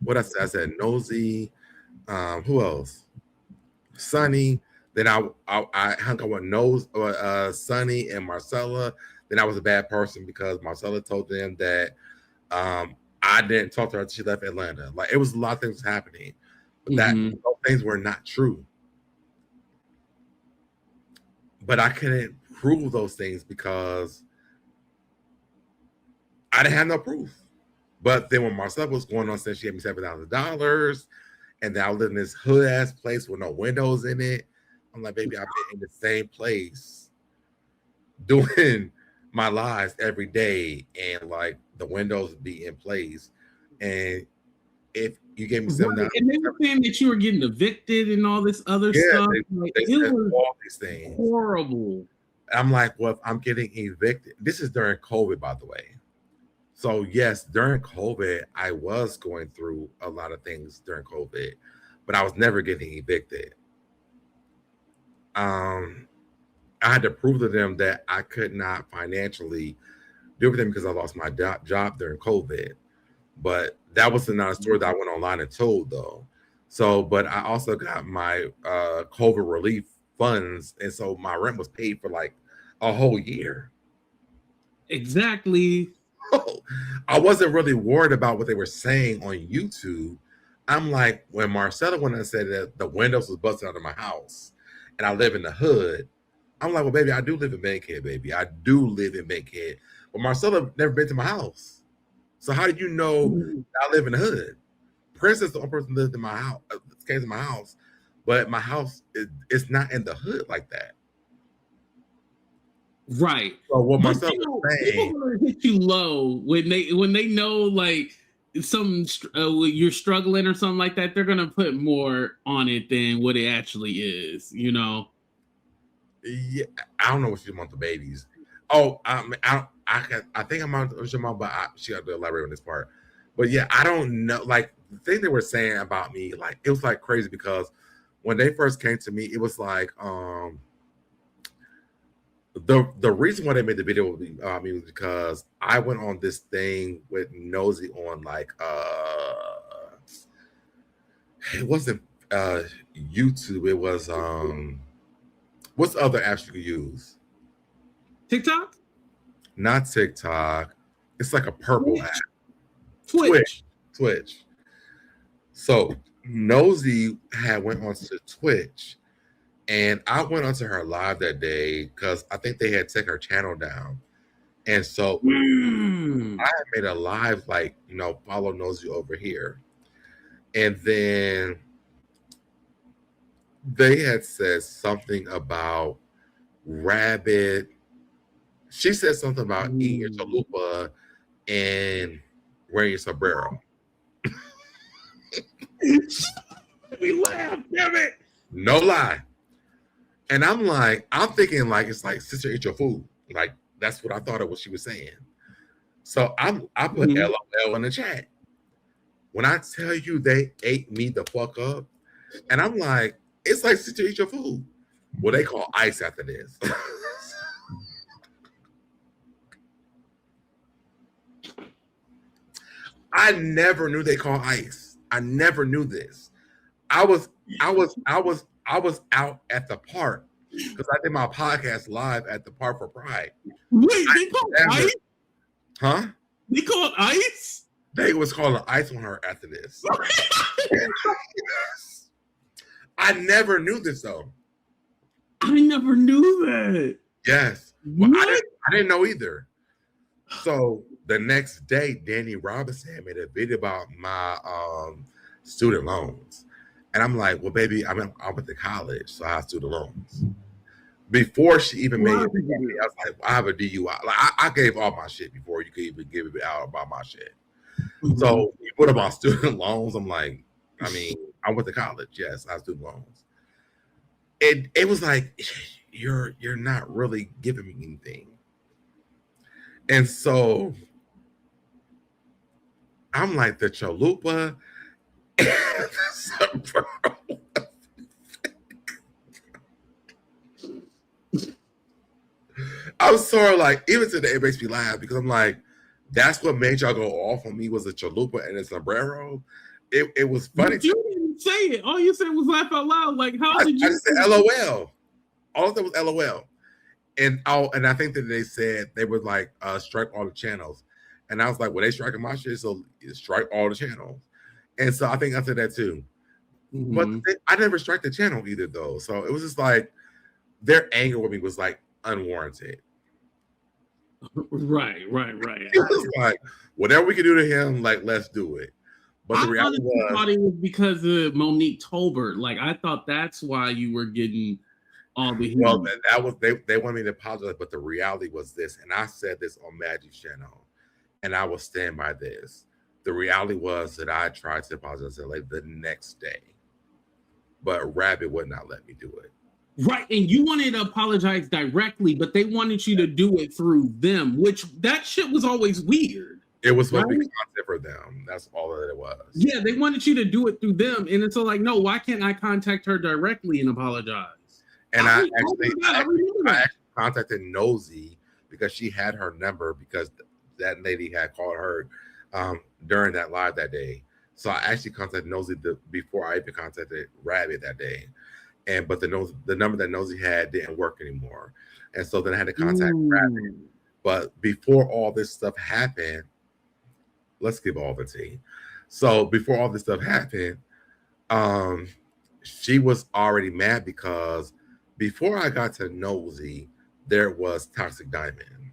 What I said Nosy, who else? Sunny. Then I hung out with Sunny and Marcella. Then I was a bad person because Marcella told them that I didn't talk to her until she left Atlanta. Like it was a lot of things happening, but those things were not true. But I couldn't prove those things because I didn't have no proof. But then when Marcella was going on, saying she gave me $7,000, and then I lived in this hood ass place with no windows in it. I'm like, baby, I've been in the same place doing my lives every day, and like the windows be in place. And if you gave me $7,000, and they were saying that you were getting evicted and all this other stuff. They said all these things. Horrible. I'm like, well, if I'm getting evicted, this is during COVID, by the way. So yes, during COVID, I was going through a lot of things during COVID, but I was never getting evicted. I had to prove to them that I could not financially do everything because I lost my job during COVID. But that was not a story that I went online and told though. So, but I also got my COVID relief funds, and so my rent was paid for like a whole year. Exactly. I wasn't really worried about what they were saying on YouTube. I'm like, when Marcella went and said that the windows was busted out of my house and I live in the hood, I'm like, well, baby, I do live in Bankhead, baby. I do live in Bankhead. But Marcella never been to my house. So how did you know I live in the hood? Princess, the only person lived in my house, came to my house, but my house is not in the hood like that. Right. So what Marcella was saying, people gonna hit you low when they know like you're struggling or something like that. They're gonna put more on it than what it actually is. You know. Yeah, I don't know what she wants the babies. Oh, I think I'm on Jamal, but she got to elaborate on this part. But yeah, I don't know. Like the thing they were saying about me, like it was like crazy because when they first came to me, it was like the reason why they made the video with me was because I went on this thing with Nosy on like it wasn't YouTube, it was what's the other apps you could use? TikTok? Not TikTok. It's like a purple app. Twitch. So Nosy went onto Twitch, and I went onto her live that day because I think they had taken her channel down. And so I had made a live, like, follow Nosy over here. And then they had said something about rabbit. She said something about eating your chalupa and wearing your sombrero. We laughed, damn it. No lie. And I'm thinking like, it's like, sister, eat your food. Like, that's what I thought of what she was saying. So I put LOL in the chat. When I tell you they ate me the fuck up, and I'm like, it's like, sister, eat your food. Well, they call ice after this. I never knew they call ice. I never knew this. I was out at the park because I did my podcast live at the park for Pride. Wait, they called ice? Huh? They called ice? They was calling ice on her after this. I never knew this though. I never knew that. Yes. Well, I didn't know either. So the next day, Danny Robinson made a video about my student loans. And I'm like, well, baby, I went to college, so I have student loans. Before she even made it, I was like, I have a DUI. Like, I gave all my shit before you could even give it out about my shit. So you put up on student loans. I'm like, I went to college. Yes, I have student loans. It was like, you're not really giving me anything. And so I'm like, the chalupa and the sombrero. I'm sorry, like, even today it makes me laugh because I'm like, that's what made y'all go off on me was a chalupa and a sombrero. It was funny. But you didn't say it. All you said was laugh out loud. Like, how did you? I just said LOL. All of that was LOL. And I think that they said they would like strike all the channels. And I was like, well, they striking my shit, so strike all the channels. And so I think I said that too. But I never strike the channel either, though. So it was just like their anger with me was like unwarranted. Right. It was like, whatever we can do to him, like, let's do it. But the reality was, thought it was because of Monique Tolbert. Like, I thought that's why you were getting all the heat. Well, that was they wanted me to apologize, but the reality was this, and I said this on Maggie's channel, and I will stand by this. The reality was that I tried to apologize like the next day, but Rabbit would not let me do it. Right, and you wanted to apologize directly, but they wanted you to do it through them, which that shit was always weird. It was supposed to be content for them. That's all that it was. Yeah, they wanted you to do it through them, and it's like, no, why can't I contact her directly and apologize? And I actually contacted Nosy because she had her number because that lady had called her during that live that day. So I actually contacted Nosy before I even contacted Rabbit that day. But the number that Nosy had didn't work anymore. And so then I had to contact Rabbit. But before all this stuff happened, let's give all the tea. So before all this stuff happened, she was already mad because before I got to Nosy, there was Toxic Diamond.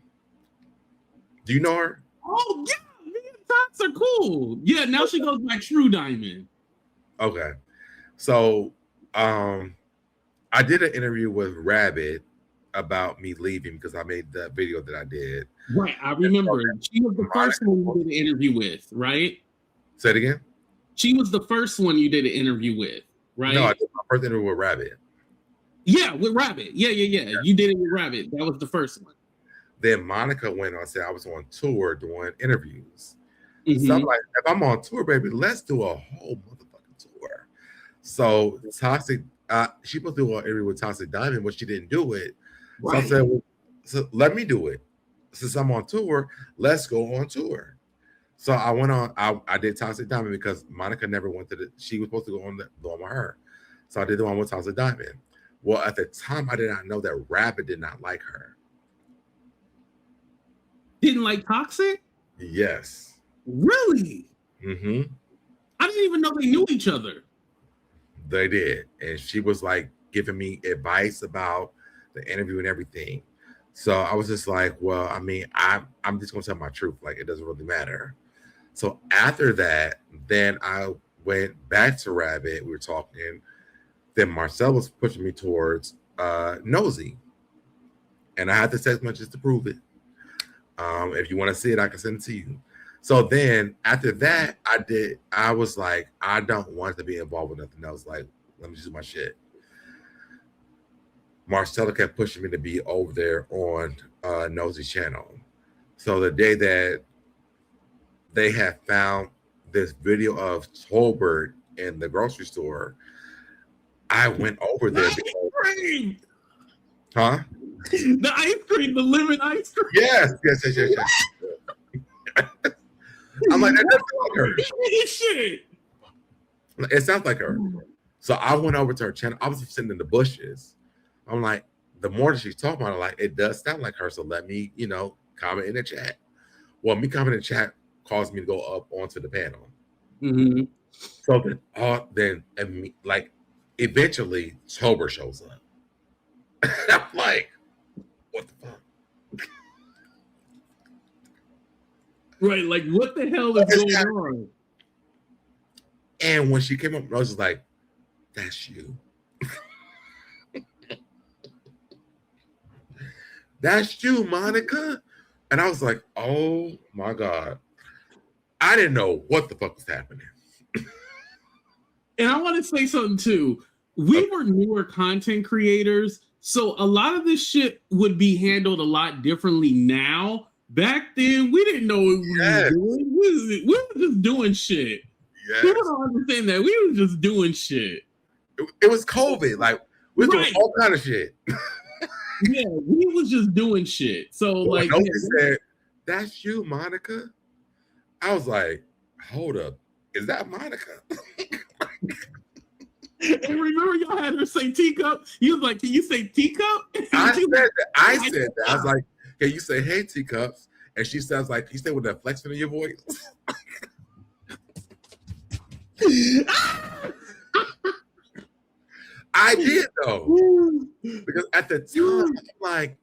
Do you know her? Oh, yeah. Me and Tox are cool. Yeah, now she goes by True Diamond. Okay. So I did an interview with Rabbit about me leaving because I made that video that I did. Right, I remember. She was the first one you did an interview with, right? Say it again? She was the first one you did an interview with, right? No, I did my first interview with Rabbit. Yeah, with Rabbit. Yeah. You did it with Rabbit. That was the first one. Then Monica went on and said I was on tour doing interviews. So I'm like, if I'm on tour, baby, let's do a whole motherfucking tour. So Toxic, she was doing an interview with Toxic Diamond, but she didn't do it. Right. So I said, well, so let me do it. Since I'm on tour, let's go on tour. So I went on, I did Toxic Diamond because Monica never went to she was supposed to go on the one with her. So I did the one with Toxic Diamond. Well, at the time, I did not know that Rabbit did not like her. Didn't like Toxic? Yes. Really? Mm-hmm. I didn't even know they knew each other. They did. And she was like giving me advice about the interview and everything. So I was just like, well, I mean, I'm just gonna tell my truth. Like, it doesn't really matter. So after that, then I went back to Rabbit. We were talking. Then Marcel was pushing me towards Nosy, and I had the text messages to prove it. If you want to see it, I can send it to you. So then after that, I was like, I don't want to be involved with nothing else. Like, let me just do my shit. Marcella kept pushing me to be over there on Nosy's channel. So the day that they had found this video of Tolbert in the grocery store, I went over there. Cream. Huh? The ice cream, the lemon ice cream. Yes. I'm like, that doesn't sound like her. Shit. It sounds like her. So I went over to her channel. I was sitting in the bushes. I'm like, the more that she's talking about it, like, it does sound like her. So let me, comment in the chat. Well, me commenting in the chat caused me to go up onto the panel. Mm-hmm. So then, like, eventually, Tober shows up. I'm like, what the fuck? Right, like, what the hell is going on? And when she came up, I was just like, that's you. That's you, Monica. And I was like, oh my God. I didn't know what the fuck was happening. And I want to say something too. We were newer content creators, so a lot of this shit would be handled a lot differently now. Back then, we didn't know what we were doing. We were just doing shit. Yes. People don't understand that. We were just doing shit. It was COVID. Like, we were doing all kind of shit. Yeah, we was just doing shit. So, like, when said, that's you, Monica. I was like, hold up. Is that Monica? And remember, y'all had her say teacup? You was like, can you say teacup? I said that. I was like, can you say, hey, teacups? And she sounds like, you say with that flexing in your voice. I did, though. Because at the time, I'm like,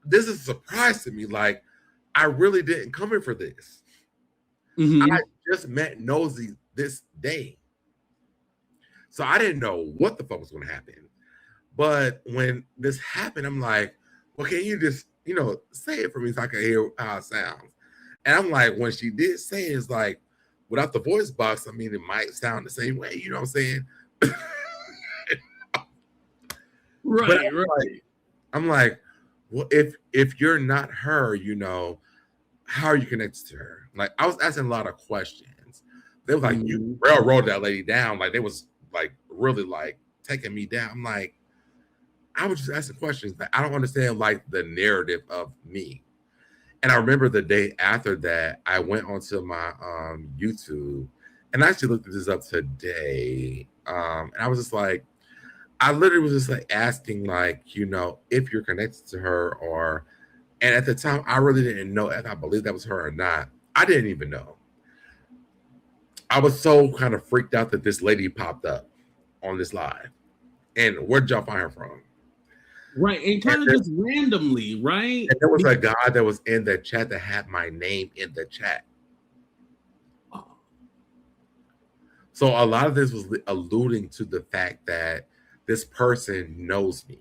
this is a surprise to me. Like, I really didn't come here for this. Mm-hmm. I just met Nosy this day. So I didn't know what the fuck was going to happen. But when this happened, I'm like, well, can you just, say it for me so I can hear how it sounds? And I'm like, when she did say it, it's like, without the voice box, I mean, it might sound the same way. You know what I'm saying? Right. I'm like, well, if you're not her, how are you connected to her? Like, I was asking a lot of questions. They was like, you railroaded that lady down. Like, they was like really like taking me down. I'm like, I was just asking questions. Like, I don't understand like the narrative of me. And I remember the day after that, I went onto my YouTube and I actually looked this up today. And I was just like, I literally was just like asking, like, if you're connected to her and at the time, I really didn't know if I believed that was her or not. I didn't even know. I was so kind of freaked out that this lady popped up on this live. And where'd y'all find her from? Right, and kind of just randomly, right? And there was a guy that was in the chat that had my name in the chat. So a lot of this was alluding to the fact that this person knows me.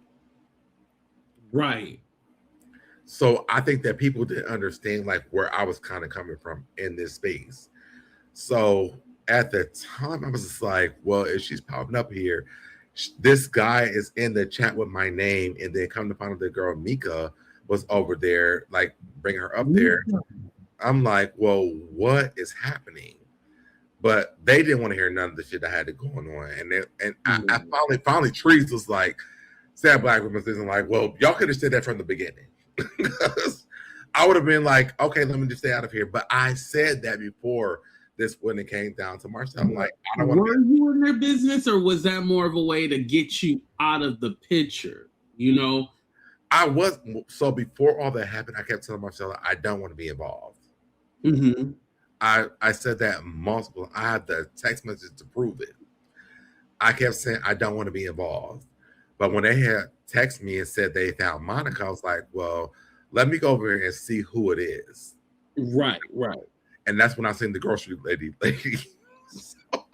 Right. So I think that people didn't understand like where I was kind of coming from in this space. So at the time, I was just like, well, if she's popping up here, this guy is in the chat with my name, and then come to find out the girl Mika was over there, like bring her up there. I'm like, well, what is happening? But they didn't want to hear none of the shit I had to going on. And I finally Trees was like, sad black women isn't like, well, y'all could have said that from the beginning. I would have been like, okay, let me just stay out of here. But I said that before this when it came down to Marcel. I'm like, I don't want to. Were you in their business, or was that more of a way to get you out of the picture? I was. So before all that happened, I kept telling Marcel, I don't want to be involved. Mm-hmm. I said that multiple. I had the text message to prove it. I kept saying I don't want to be involved. But when they had texted me and said they found Monica. I was like, well, let me go over here and see who it is. Right. And that's when I seen the grocery lady. So,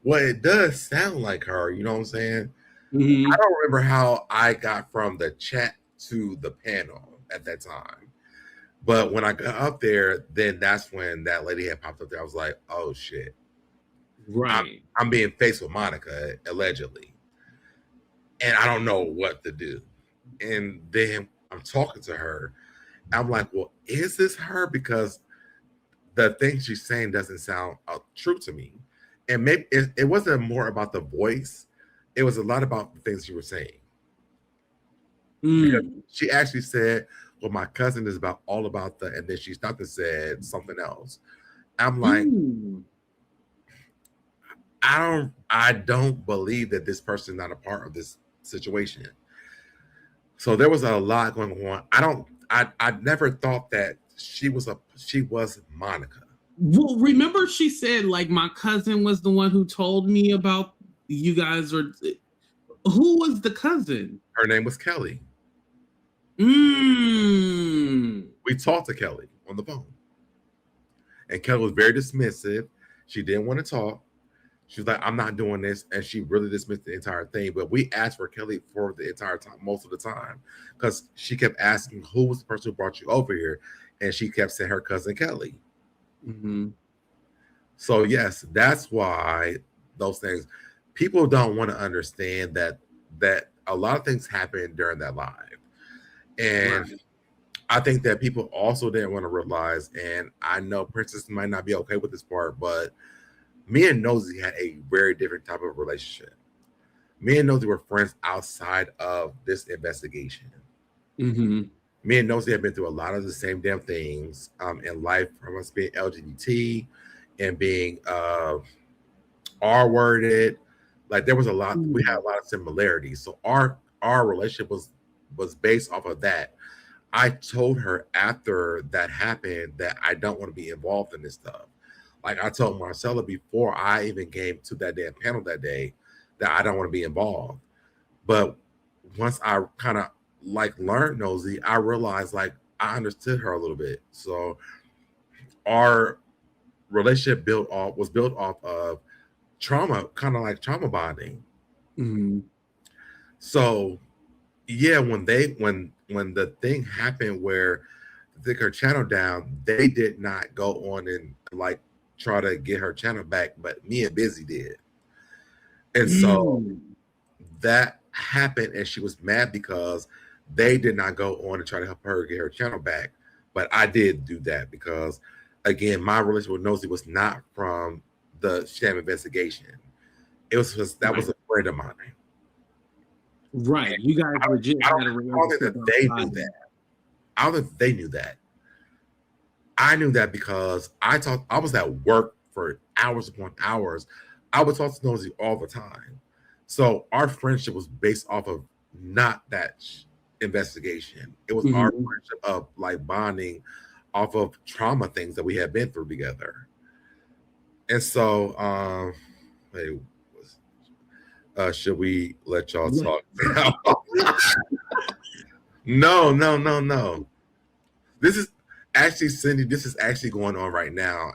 well, it does sound like her. You know what I'm saying? Mm-hmm. I don't remember how I got from the chat to the panel at that time. But when I got up there, then that's when that lady had popped up there. I was like, oh shit. Right. I'm being faced with Monica, allegedly. And I don't know what to do. And then I'm talking to her. I'm like, well, is this her? Because the thing she's saying doesn't sound true to me. And maybe it wasn't more about the voice. It was a lot about the things she was saying. Because she actually said, well, my cousin is all about the, and then she stopped and said something else. I'm like, I don't believe that this person is not a part of this situation. So there was a lot going on. I never thought that she was Monica. Well, remember she said like my cousin was the one who told me about you guys, or who was the cousin? Her name was Kelly. We talked to Kelly on the phone. And Kelly was very dismissive. She didn't want to talk. She was like, I'm not doing this. And she really dismissed the entire thing. But we asked for Kelly for the entire time, most of the time, because she kept asking who was the person who brought you over here. And she kept saying her cousin Kelly. Mm-hmm. So, yes, that's why those things, people don't want to understand that a lot of things happened during that live. And right. I think that people also didn't want to realize, and I know Princess might not be okay with this part, but me and Nosy had a very different type of relationship. Me and Nosy were friends outside of this investigation. Mm-hmm. Me and Nosy have been through a lot of the same damn things in life, from us being LGBT and being R-worded. Like there was a lot, we had a lot of similarities. So our relationship was based off of that. I told her after that happened that I don't want to be involved in this stuff. Like I told Marcella before I even came to that damn panel that day that I don't want to be involved. But once I kind of like learned Nosy, I realized like I understood her a little bit. So our relationship was built off of trauma, kind of like trauma bonding. Mm-hmm. So yeah, when the thing happened where they took her channel down, they did not go on and like try to get her channel back, but me and Busy did. And so that happened, and she was mad because they did not go on and try to help her get her channel back. But I did do that because, again, my relationship with Nosy was not from the sham investigation. It was just, that was a friend of mine. Right. And you guys legit had a relationship. They knew that. I don't think they knew that. I knew that because I was at work for hours upon hours. I would talk to Nosy all the time. So our friendship was based off of not that investigation. It was our friendship of like bonding off of trauma things that we had been through together. And so, should we let y'all talk now? No. This is actually, Cindy, this is actually going on right now.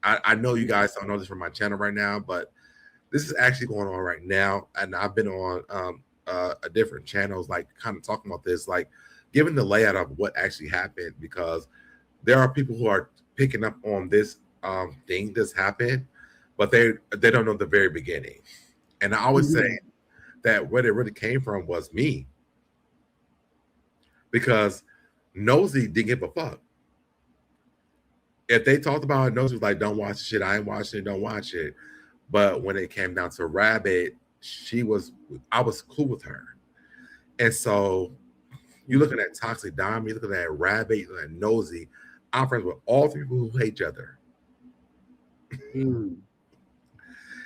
I know you guys don't know this from my channel right now, but this is actually going on right now. And I've been on a different channels, like kind of talking about this, like giving the layout of what actually happened, because there are people who are picking up on this thing that's happened, but they don't know the very beginning. And I always say that where it really came from was me, because Nosy didn't give a fuck. If they talked about it, Nosy was like, don't watch the shit. I ain't watching it. Don't watch it. But when it came down to Rabbit, I was cool with her. And so you're looking at Toxic Dime, you're looking at Rabbit, you're looking at Nosy. I'm friends with all three people who hate each other.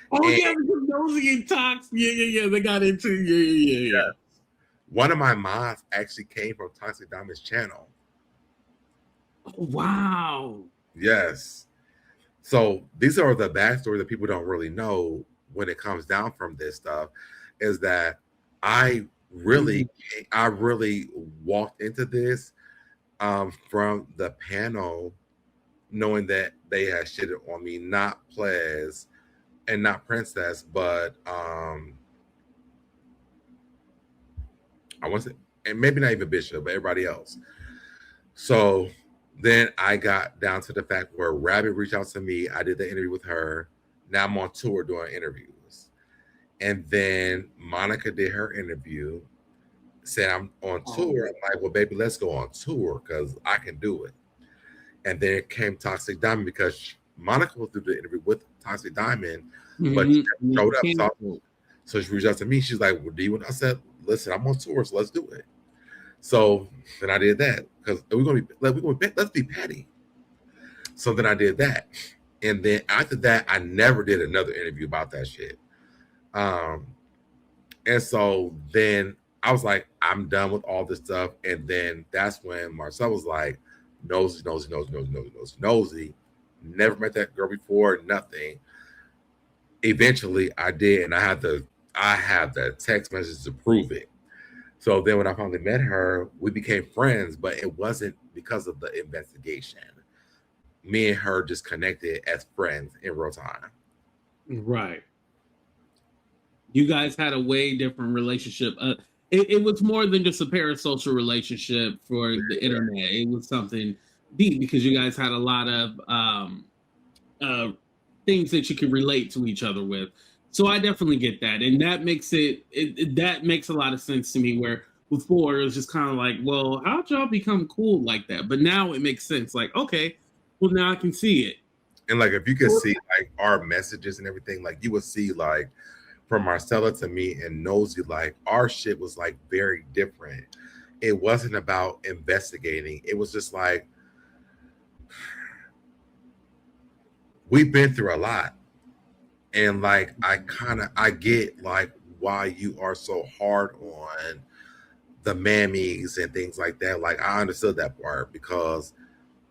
Oh, yeah, Nosy and Tox. Yeah. They got into yeah. One of my mods actually came from Toxic Diamond's channel. Oh, wow. Yes. So these are the backstory that people don't really know when it comes down from this stuff, is that I really, I really walked into this from the panel knowing that they had shitted on me, not Plez and not Princess, but I want to say, and maybe not even Bishop, but everybody else. So then I got down to the fact where Rabbit reached out to me. I did the interview with her. Now I'm on tour doing interviews. And then Monica did her interview, said I'm on tour. I'm like, well, baby, let's go on tour because I can do it. And then it came Toxic Diamond because Monica will do the interview with Toxic Diamond, but she showed up. So she reached out to me. She's like, well, do you want? I said, listen, I'm on tour, so let's do it. So then I did that because let's be petty. So then I did that. And then after that, I never did another interview about that shit. And so then I was like, I'm done with all this stuff. And then that's when Marcel was like, nosy. Never met that girl before, nothing. Eventually I did, and I have the text message to prove it. So then when I finally met her, we became friends, but it wasn't because of the investigation. Me and her just connected as friends in real time. Right. You guys had a way different relationship. It was more than just a parasocial relationship for the internet. It was something deep because you guys had a lot of things that you could relate to each other with. So I definitely get that, and that makes that makes a lot of sense to me. Where before it was just kind of like, well, how'd y'all become cool like that? But now it makes sense. Like, okay, well now I can see it. And like if you could see like our messages and everything, like you would see like from Marcella to me and Nosy, like our shit was like very different. It wasn't about investigating. It was just like we've been through a lot. And like I get like why you are so hard on the mammies and things like that. Like I understood that part because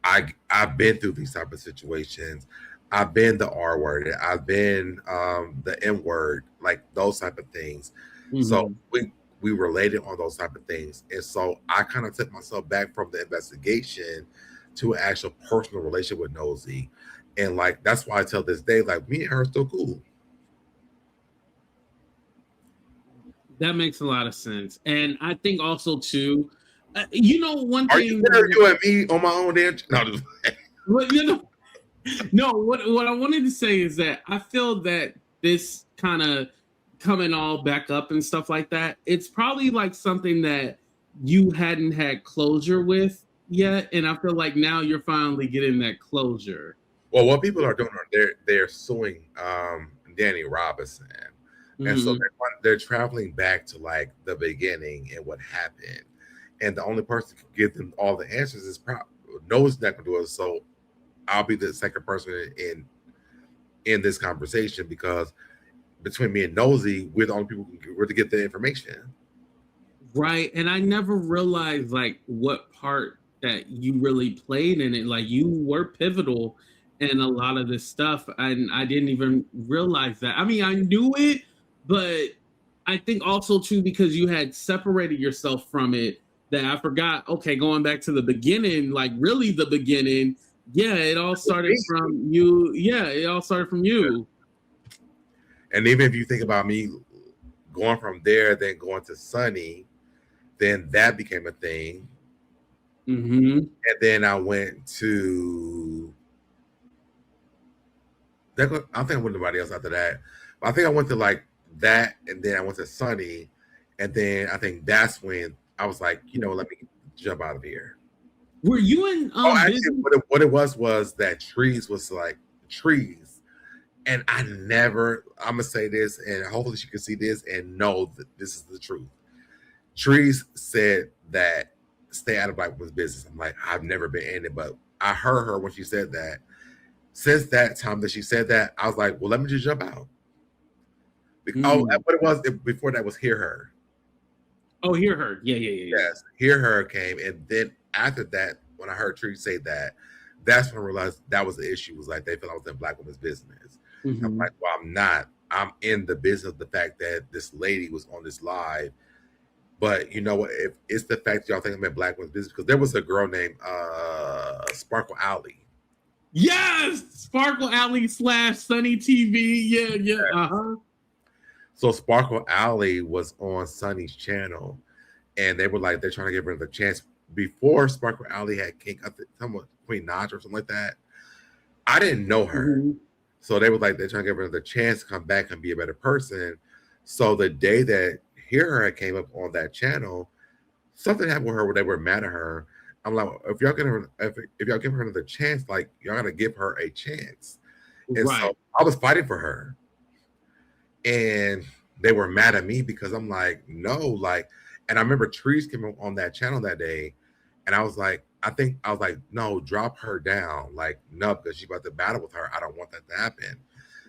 I've been through these type of situations. I've been the R word, I've been the N word, like those type of things. Mm-hmm. So we related on those type of things. And so I kind of took myself back from the investigation to an actual personal relationship with Nosy. And like that's why I tell this day, like me and her are still cool. That makes a lot of sense. And I think also too, you know, one are thing you and me on my own damn no, well, you know, no, what I wanted to say is that I feel that this kind of coming all back up and stuff like that, it's probably like something that you hadn't had closure with yet. And I feel like now you're finally getting that closure. Well, what people are doing are they're suing Danny Robinson. Mm-hmm. And so they're traveling back to like the beginning and what happened. And the only person who can give them all the answers is Noah's not going to do it. So I'll be the second person in this conversation because between me and Nosy, we're the only people who can get the information. Right. And I never realized like what part that you really played in it. Like you were pivotal in a lot of this stuff. And I didn't even realize that. I mean, I knew it, but I think also too, because you had separated yourself from it, that I forgot, okay, going back to the beginning, like really the beginning. Yeah, it all started from you. Yeah, it all started from you. And even if you think about me going from there, then going to Sunny, then that became a thing. Mm-hmm. And then I went to, I don't think I went to anybody else after that. But I think I went to like that, and then I went to Sunny, and then I think that's when I was like, you know, let me jump out of here. Were you in? Actually, what it was that Trees was like Trees, and I'm gonna say this, and hopefully she can see this and know that this is the truth. Trees said that stay out of Black women's business. I'm like, I've never been in it, but I heard her when she said that. Since that time that she said that, I was like, well, let me just jump out. Oh, what it was before that was Hear Her. Oh, Hear Her. Yeah. Yes, Hear Her came, and then after that, when I heard Tree say that, that's when I realized that was the issue. Was like they felt I was in Black women's business. Mm-hmm. I'm like, well, I'm not. I'm in the business of the fact that this lady was on this live But you know what? If it's the fact y'all think I'm in black women's business, because there was a girl named Sparkle Alley. Yes, Sparkle Alley / Sunny TV. Yeah. So Sparkle Alley was on Sunny's channel, and they were like they're trying to give her the chance before Sparkle Alley had King, I think, Queen Naj or something like that. I didn't know her, so they were like they're trying to give her the chance to come back and be a better person. So the day that Her came up on that channel, something happened with her where they were mad at her. I'm like, if y'all give her, if y'all give her another chance, like y'all gotta give her a chance. And so I was fighting for her, and they were mad at me because I'm like, no, like, and I remember Trees came on that channel that day, and I was like, no, drop her down, like, no, because she's about to battle with her. I don't want that to happen.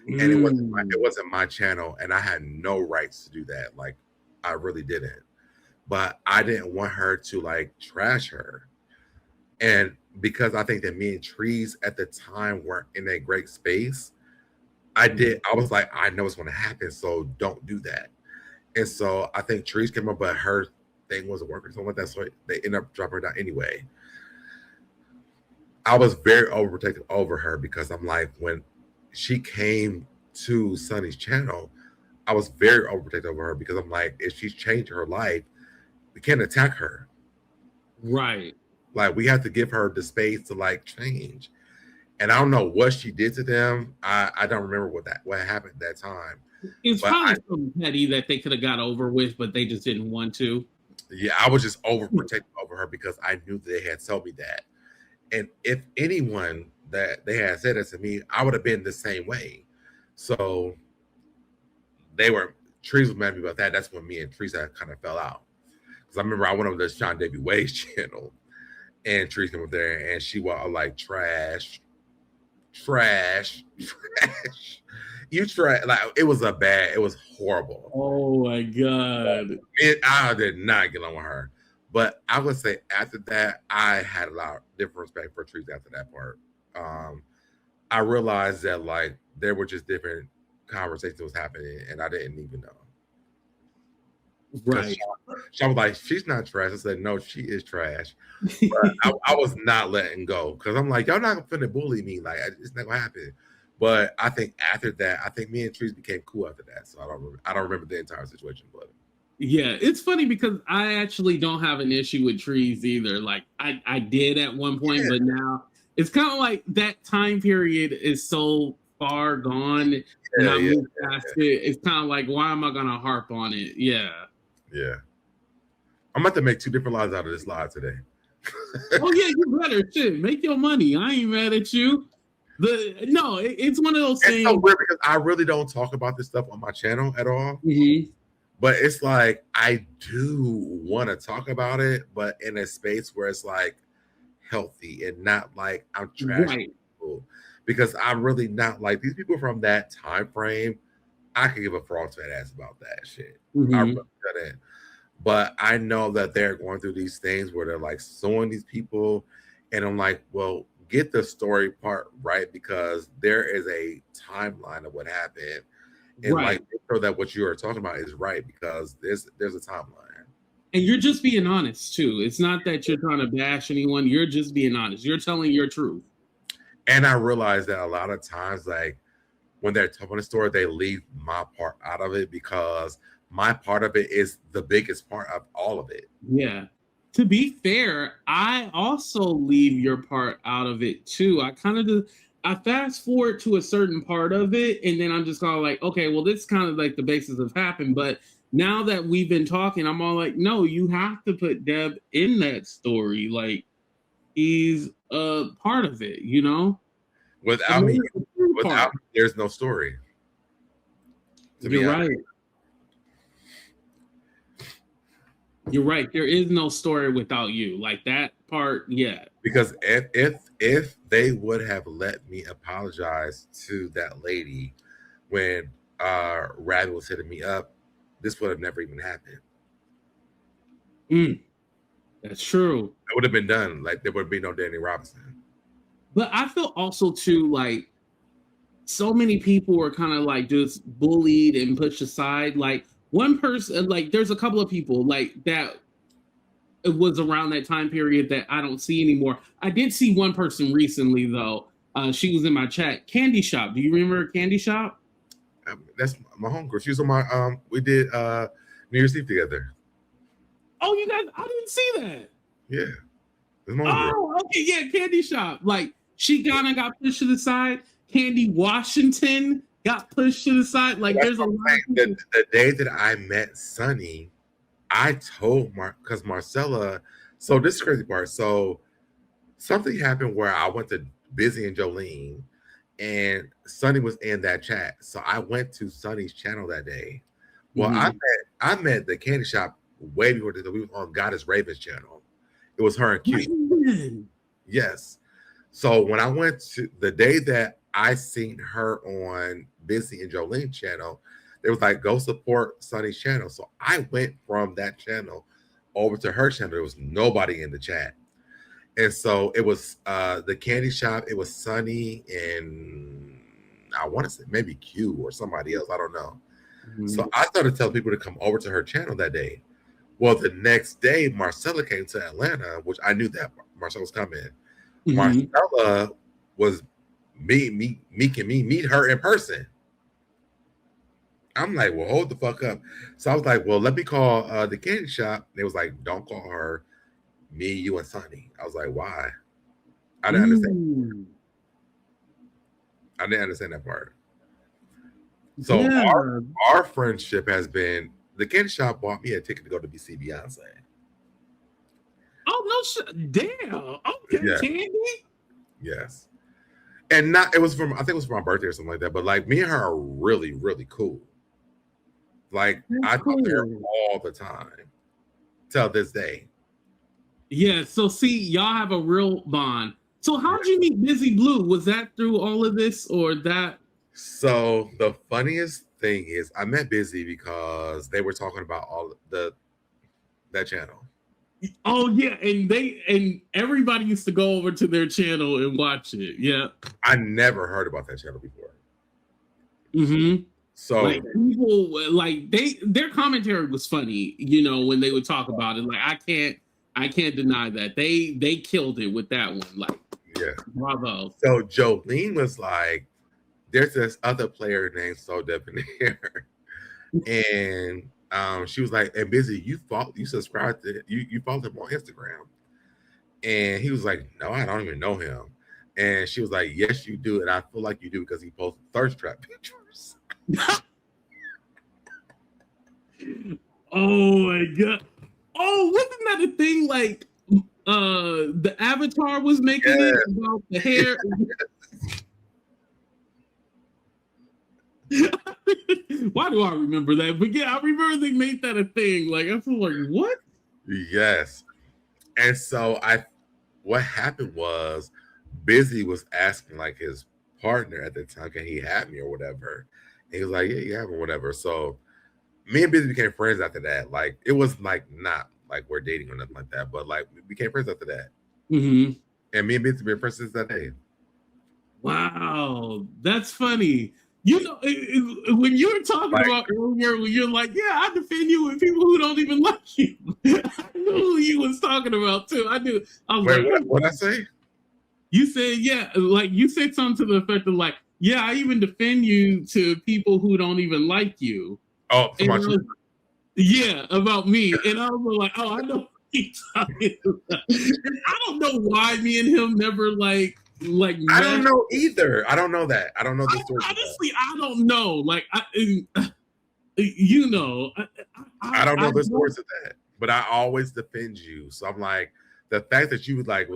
And it wasn't my channel, and I had no rights to do that. Like, I really didn't. But I didn't want her to like trash her. And because I think that me and Trees at the time weren't in a great space, I was like, I know it's going to happen, so don't do that. And so I think Trees came up, but her thing wasn't working, something like that. So they ended up dropping her down anyway. I was very overprotective over her because I'm like, when she came to Sunny's channel, I was very overprotective over her because I'm like, if she's changed her life, we can't attack her. Right. Like, we have to give her the space to like change. And I don't know what she did to them. I don't remember what happened at that time. It's probably something petty that they could have got over with, but they just didn't want to. Yeah, I was just overprotective over her because I knew that they had told me that. And if anyone that they had said that to me, I would have been the same way. So Trees was mad at me about that. That's when me and Trees kind of fell out. Because I remember I went over to Sean Davy Wade's channel, and Trees came up there, and she was like, trash. You try, like, it was horrible. Oh my God. I did not get along with her. But I would say after that, I had a lot of different respect for Trees after that part. I realized that like there were just different conversations that was happening, and I didn't even know. Right. Sean was like, she's not trash. I said, no, she is trash. But I was not letting go because I'm like, y'all not gonna bully me. Like, it's not gonna happen. But I think after that, I think me and Trees became cool after that. So I don't remember the entire situation, but yeah, it's funny because I actually don't have an issue with Trees either. Like I did at one point, but now it's kind of like that time period is so far gone, and I moved past it. It's kind of like, why am I gonna harp on it? Yeah. I'm about to make 2 different lives out of this live today. Oh yeah, you better shit. Make your money. I ain't mad at you. It's one of those things. It's so weird because I really don't talk about this stuff on my channel at all. Mm-hmm. But it's like I do want to talk about it, but in a space where it's like healthy and not like I'm trashing people, because I'm really not like these people from that time frame. I could give a frog's fat ass about that shit. Mm-hmm. I really couldn't. But I know that they're going through these things where they're like suing these people, and I'm like, well, get the story part right because there is a timeline of what happened. And like, make sure that what you are talking about is right because there's a timeline. And you're just being honest too. It's not that you're trying to bash anyone. You're just being honest. You're telling your truth. And I realize that a lot of times, like when they're telling the story, they leave my part out of it because my part of it is the biggest part of all of it. Yeah. To be fair, I also leave your part out of it too. I fast forward to a certain part of it, and then I'm just kind of like, okay, well, this is kind of like the basis of happened. But now that we've been talking, I'm all like, no, you have to put Deb in that story. Like, he's a part of it, you know? Without me, there's no story. You're right. You're right. There is no story without you. Like that part, yeah. Because if they would have let me apologize to that lady when Rabbit was hitting me up, this would have never even happened. That's true. It would have been done. Like there would be no Danny Robinson. But I feel also too like so many people were kind of like just bullied and pushed aside. Like one person, like, there's a couple of people like that. It was around that time period that I don't see anymore. I did see one person recently though. She was in my chat. Candy Shop. Do you remember Candy Shop? That's my homegirl. She was on my we did New Year's Eve together. Oh, you guys, I didn't see that. Yeah. That's my homegirl. Oh, okay, yeah, Candy Shop. Like, she kind of got pushed to the side. Candy Washington got pushed to the side. Like, That's there's a lot of the day that I met Sunny, I told because Marcella. So this is the crazy part. So something happened where I went to Busy and Jolene, and Sunny was in that chat. So I went to Sunny's channel that day. Well, I met the Candy Shop way before this. We was on Goddess Raven's channel. It was her and Q. Yes. So when I went to the day that I seen her on Busy and Jolene channel, it was like, go support Sunny's channel. So I went from that channel over to her channel. There was nobody in the chat. And so it was the Candy Shop. It was Sunny and I want to say maybe Q or somebody else. I don't know. Mm-hmm. So I started telling people to come over to her channel that day. Well, the next day, Marcella came to Atlanta, which I knew that Marcella was coming. Mm-hmm. Marcella was meet her in person. I'm like, well, hold the fuck up. So I was like, well, let me call the Candy Shop. They was like, don't call her. Me, you, and Sunny. I was like, why? I didn't understand. I didn't understand that part. So our friendship has been, the Candy Shop bought me a ticket to go to see Beyonce. Oh, no, damn. Okay, yeah. Candy? Yes. And I think it was for my birthday or something like that. But like, me and her are really, really cool. Like, I talk to her all the time till this day. Yeah, so see, y'all have a real bond. So how'd you meet Busy Blue? Was that through all of this or that? So the funniest thing is I met Busy because they were talking about all that channel. Oh yeah, and everybody used to go over to their channel and watch it. Yeah. I never heard about that channel before. Mm-hmm. So like, people like their commentary was funny, you know, when they would talk about it. Like I can't deny that. They killed it with that one. Like, yeah. Bravo. So Jolene was like, there's this other player named SoDebNair. And she was like, and Busy, you subscribed to you followed him on Instagram. And he was like, no, I don't even know him. And she was like, yes, you do. And I feel like you do because he posts thirst trap pictures. Oh my God. Oh, wasn't that a thing? Like, the Avatar was making it about the hair. Why do I remember that? But yeah, I remember they made that a thing. Like, I feel like, what? Yes. And so what happened was Busy was asking like his partner at the time, can he have me or whatever? And he was like, yeah, you have or whatever. So me and Busy became friends after that. Like, it was like not like we're dating or nothing like that, but like we became friends after that. Mm-hmm. And me and Busy been friends since that day. Wow, that's funny. You know, when you were talking about earlier, when you're like, yeah, I defend you with people who don't even like you. I knew who you was talking about too. I knew. I was like, what I say? You said, yeah, like you said something to the effect of like, yeah, I even defend you to people who don't even like you. Oh, yeah, about me. And I was like, oh, I know what he's talking about. I don't know why me and him never like I don't know either. I don't know that. I don't know the story. Honestly, I don't know. Like, you know, I don't know the stories of that. But I always defend you. So I'm like, the fact that you was like,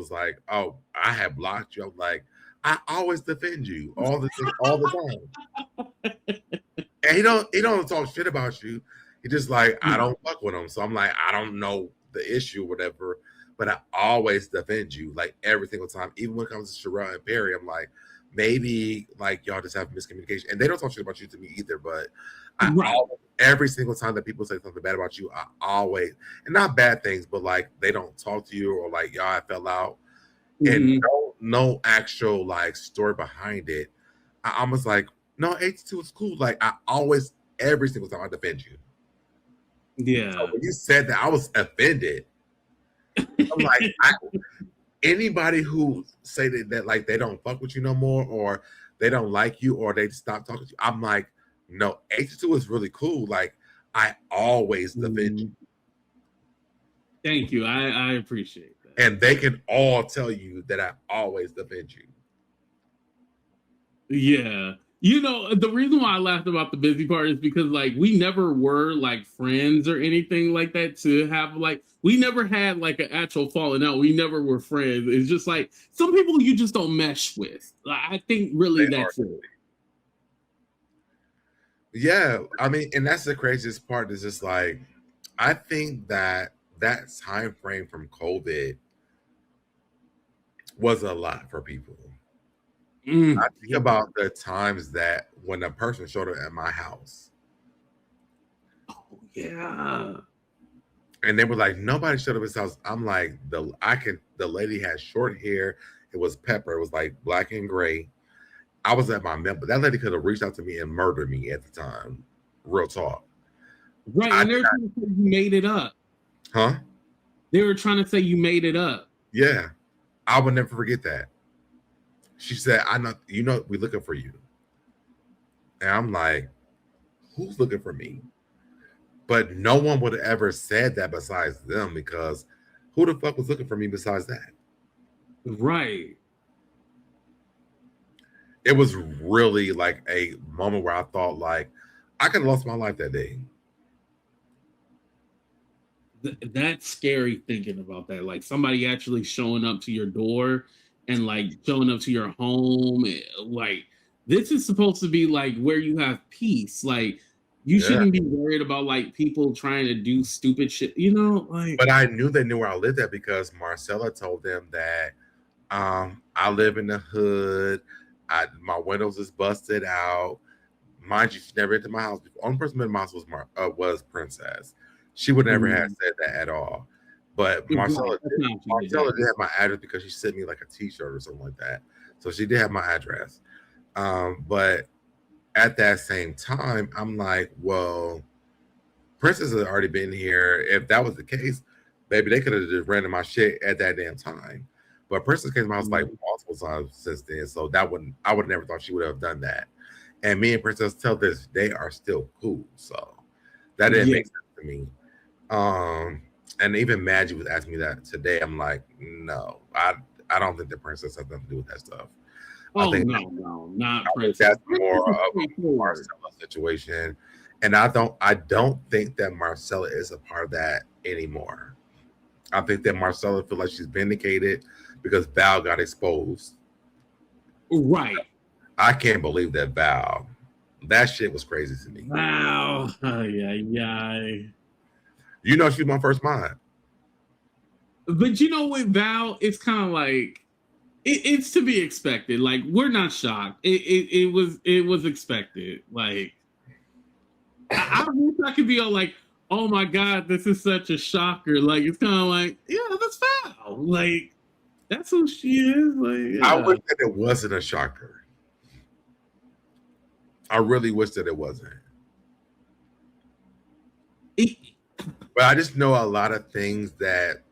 oh, I have blocked you. I'm like, I always defend you all the time. And he don't talk shit about you. He just like, I don't fuck with him. So I'm like, I don't know the issue or whatever, but I always defend you like every single time. Even when it comes to Sherelle and Perry, I'm like, maybe like y'all just have miscommunication. And they don't talk shit about you to me either, but every single time that people say something bad about you, I always, and not bad things, but like they don't talk to you or like y'all fell out. Mm-hmm. And no actual like story behind it. I almost like, no, 82 is cool. Like I always, every single time I defend you. Yeah. When you said that, I was offended. I'm like, anybody who say that like they don't fuck with you no more, or they don't like you, or they stop talking to you, I'm like, no, 82 is really cool. Like, I always defend you. Thank you. I appreciate that. And they can all tell you that I always defend you. Yeah. The reason why I laughed about the busy part is because like we never were like friends or anything like that to have like we never had like an actual falling out. We never were friends. It's just like some people you just don't mesh with. I think really that's it. Yeah, I mean, and that's the craziest part is just like I think that time frame from COVID was a lot for people. I think about the times that when a person showed up at my house. Oh yeah. And they were like, nobody showed up at his house. I'm like, the lady had short hair. It was pepper. It was like black and gray. I was at my member. That lady could have reached out to me and murdered me at the time. Real talk. Right. And they're trying to say you made it up. Huh? They were trying to say you made it up. Yeah. I would never forget that. She said, we're looking for you. And I'm like, who's looking for me? But no one would have ever said that besides them, because who the fuck was looking for me besides that? Right. It was really like a moment where I thought like I could have lost my life that day. That's scary thinking about that. Like somebody actually showing up to your door and like showing up to your home. Like this is supposed to be like where you have peace. Like you shouldn't be worried about like people trying to do stupid shit, like. But I knew they knew where I lived at because Marcella told them that I live in the hood. My windows is busted out. Mind you, she never entered my house before. Only person in my house was Princess. She would never have said that at all. But Marcella did have my address because she sent me like a T-shirt or something like that. So she did have my address. But at that same time, I'm like, well, Princess had already been here. If that was the case, baby, they could have just rented my shit at that damn time. But Princess came to my house like multiple times since then. So I would never thought she would have done that. And me and Princess till this day are still cool. So that didn't make sense to me. And even Maggie was asking me that today. I'm like, no, I don't think the Princess has nothing to do with that stuff. I think not Princess. That's more of a Marcella situation. And I don't think that Marcella is a part of that anymore. I think that Marcella feels like she's vindicated because Val got exposed. Right. I can't believe that Val. That shit was crazy to me. Wow. Yeah. You know, she's my first mind. But with Val, it's kind of like it's to be expected. Like we're not shocked. It was expected. Like I wish I could be all like, oh my god, this is such a shocker. Like it's kind of like, yeah, that's Val. Like that's who she is. Like yeah. I wish that it wasn't a shocker. I really wish that it wasn't. But I just know a lot of things that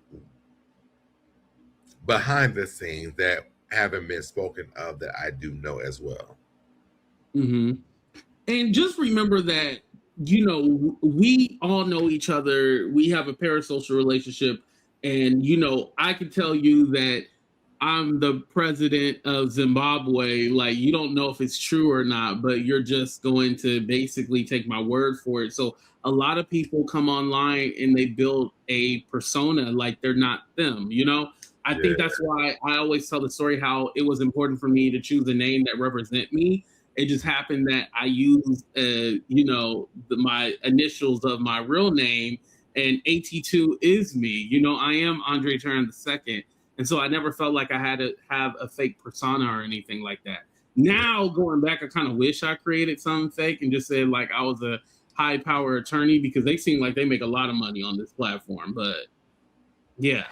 behind the scenes that haven't been spoken of that I do know as well. Mm-hmm. And just remember that, we all know each other. We have a parasocial relationship. And, I can tell you that I'm the president of Zimbabwe. Like, you don't know if it's true or not, but you're just going to basically take my word for it. So a lot of people come online and they build a persona like they're not them, I think that's why I always tell the story how it was important for me to choose a name that represent me. It just happened that I used, my initials of my real name, and 82 is me. I am Andre Turner II. And so I never felt like I had to have a fake persona or anything like that. Now, going back, I kind of wish I created something fake and just said like I was a high power attorney, because they seem like they make a lot of money on this platform. But yeah.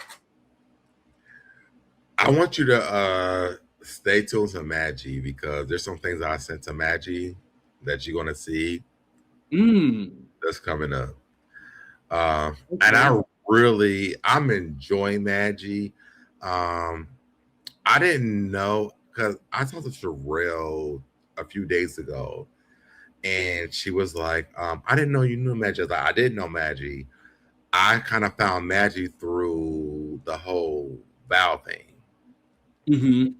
I want you to stay tuned to Maggie, because there's some things I sent to Maggie that you're going to see that's coming up. And I'm enjoying Maggie. I didn't know because I talked to Sherelle a few days ago, and she was like, "I didn't know you knew Maggie." I was like, "I didn't know Maggie. I kind of found Maggie through the whole Val thing." Mm-hmm.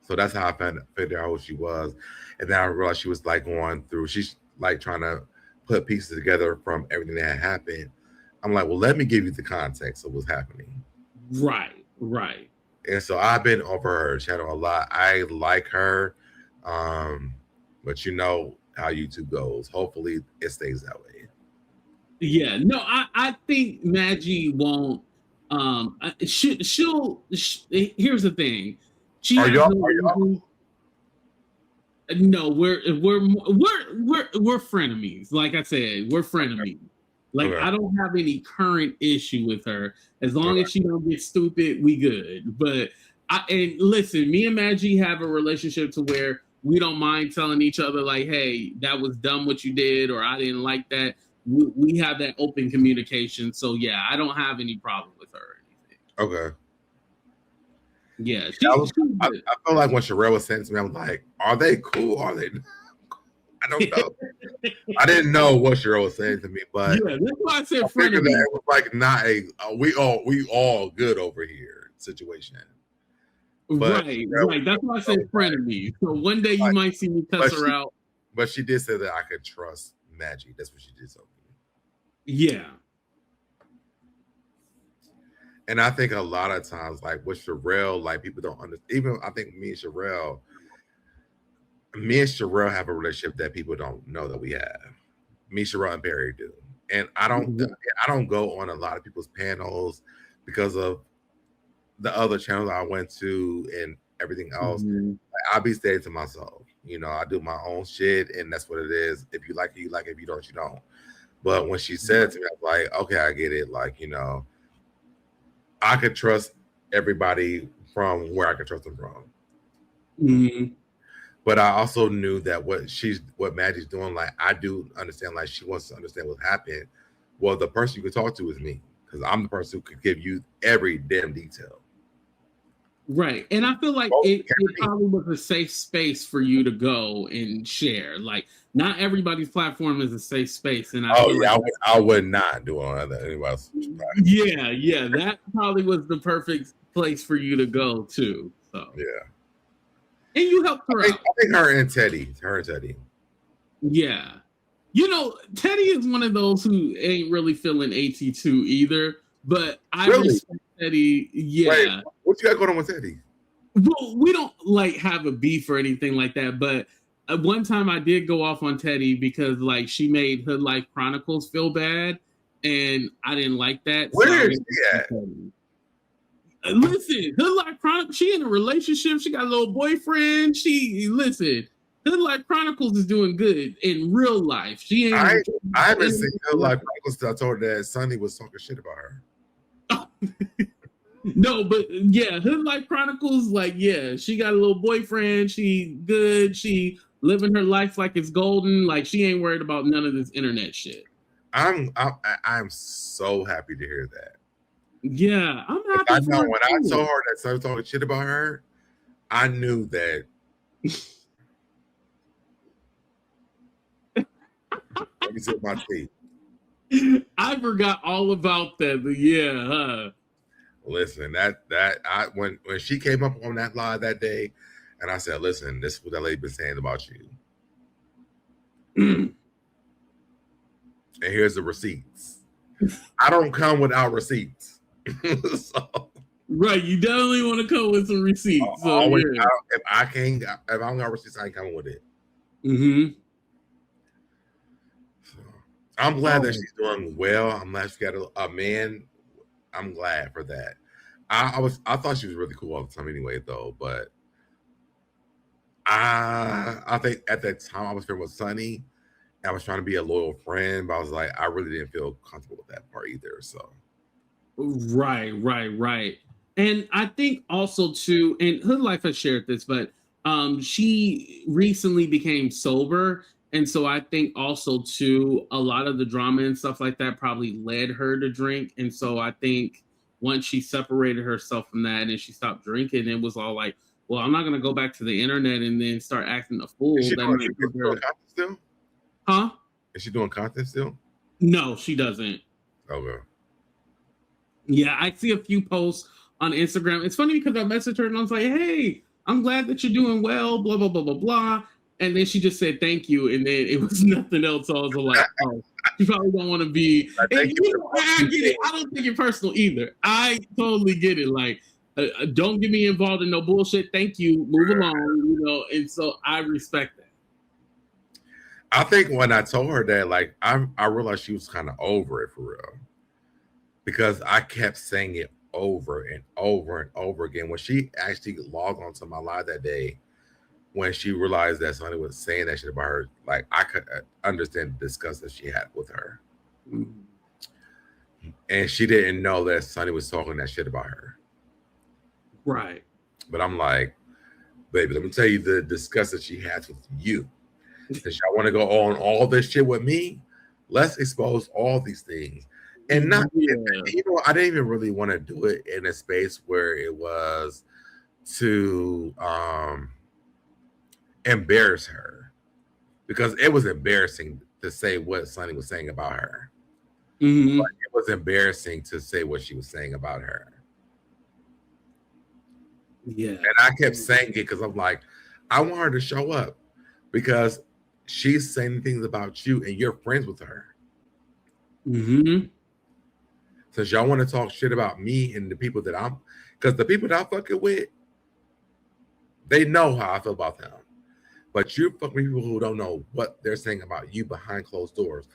So that's how I figured out who she was, and then I realized she was like going through. She's like trying to put pieces together from everything that had happened. I'm like, well, let me give you the context of what's happening. Right, right. And so I've been over her channel a lot. I like her, but you know how YouTube goes. Hopefully, it stays that way. Yeah, no, I think Maggie won't. Here's the thing. She Are has y'all? no Are y'all? reason. No, we're frenemies. Like I said, we're frenemies. Like Okay. I don't have any current issue with her. As long Okay. as she don't get stupid, we good. But and listen, me and Maggie have a relationship to where we don't mind telling each other like, "Hey, that was dumb what you did," or "I didn't like that." We have that open communication. So yeah, I don't have any problem with her or anything. Okay. Yeah, I feel like when Sherelle was saying to me, I was like, "Are they cool? Are they?" I don't know. I didn't know what Sherelle was saying to me, but yeah, that's why I said I friend figured of that me. it was like not a we all good over here situation. But Right. That's why I said friend of me. So one day you might see me cuss her out. But she did say that I could trust Maggie. That's what she did tell me. Yeah. And I think a lot of times, like with Sherelle, like people don't understand. Even I think me and Sherelle have a relationship that people don't know that we have. Me, Sherelle, and Barry do. And I don't go on a lot of people's panels because of the other channels I went to and everything else. Mm-hmm. I'll be staying to myself. You know, I do my own shit, and that's what it is. If you like it, you like it. If you don't, you don't. But when she said to me, I was like, okay, I get it. Like, you know, I could trust everybody from where I could trust them from. Mm-hmm. But I also knew that what Maggie's doing, like I do understand, like she wants to understand what happened. Well, the person you could talk to is me, because I'm the person who could give you every damn detail. Right. And I feel like it probably was a safe space for you to go and share. Like not everybody's platform is a safe space. And I would not do all that anybody else. Yeah. That probably was the perfect place for you to go too. So yeah. And you helped her out. I think her and Teddy. Yeah. You know, Teddy is one of those who ain't really feeling AT2 either. But I respect Teddy. Yeah. Wait, what you got going on with Teddy? Well, we don't like have a beef or anything like that. But one time I did go off on Teddy because like she made Hood Life Chronicles feel bad. And I didn't like that. Where is she at? Listen, Hood Life Chronicles, she in a relationship. She got a little boyfriend. Hood Life Chronicles is doing good in real life. She ain't. I haven't seen Hood Life Chronicles till I told her that Sonny was talking shit about her. No, but yeah, Hood Life Chronicles, like, yeah, she got a little boyfriend. She good. She living her life like it's golden. Like she ain't worried about none of this internet shit. I'm so happy to hear that. Yeah, I'm happy. I know when I told her that Sonny was talking shit about her, I knew that. Let me sip my tea. I forgot all about that, but yeah. Listen, when she came up on that live that day, and I said, "Listen, this is what that lady been saying about you." And here's the receipts. I don't come without receipts. So, right, you definitely want to come with some receipts. If I don't got receipts, I ain't coming with it. Mm-hmm. So, I'm glad that she's doing well. I'm glad she got a man. I'm glad for that. I thought she was really cool all the time anyway, though. But I think at that time I was friends with Sonny. I was trying to be a loyal friend, but I was like, I really didn't feel comfortable with that part either. So. Right. And I think also too, and Hood Life has shared this, but she recently became sober And so I think also too, a lot of the drama and stuff like that probably led her to drink. And so I think once she separated herself from that and she stopped drinking, it was all like, well, I'm not gonna go back to the internet and then start acting a fool. Is she That doing, might is she give doing her, content still? huh? Is she doing content still? No, she doesn't. Okay. Yeah, I see a few posts on Instagram. It's funny because I messaged her and I was like, hey, I'm glad that you're doing well, blah, blah, blah, blah, blah. And then she just said thank you. And then it was nothing else. So I was like, oh, you probably don't want to be. And I get it. I don't think it personal either. I totally get it. Like, don't get me involved in no bullshit. Thank you. Move along, you know. And so I respect that. I think when I told her that, like, I realized she was kind of over it for real, because I kept saying it over and over and over again. When she actually logged onto my live that day, when she realized that Sonny was saying that shit about her, like, I could understand the disgust that she had with her. And she didn't know that Sonny was talking that shit about her. Right. But I'm like, baby, let me tell you the disgust that she has with you. Since y'all want to go on all this shit with me, let's expose all these things. And not, you know, I didn't even really want to do it in a space where it was to embarrass her, because it was embarrassing to say what Sonny was saying about her. Mm-hmm. But it was embarrassing to say what she was saying about her. Yeah. And I kept saying it because I'm like, I want her to show up, because she's saying things about you and you're friends with her. Mm-hmm. Since y'all want to talk shit about me and the people that I'm, because the people that I'm fucking with, they know how I feel about them. But you fucking people who don't know what they're saying about you behind closed doors.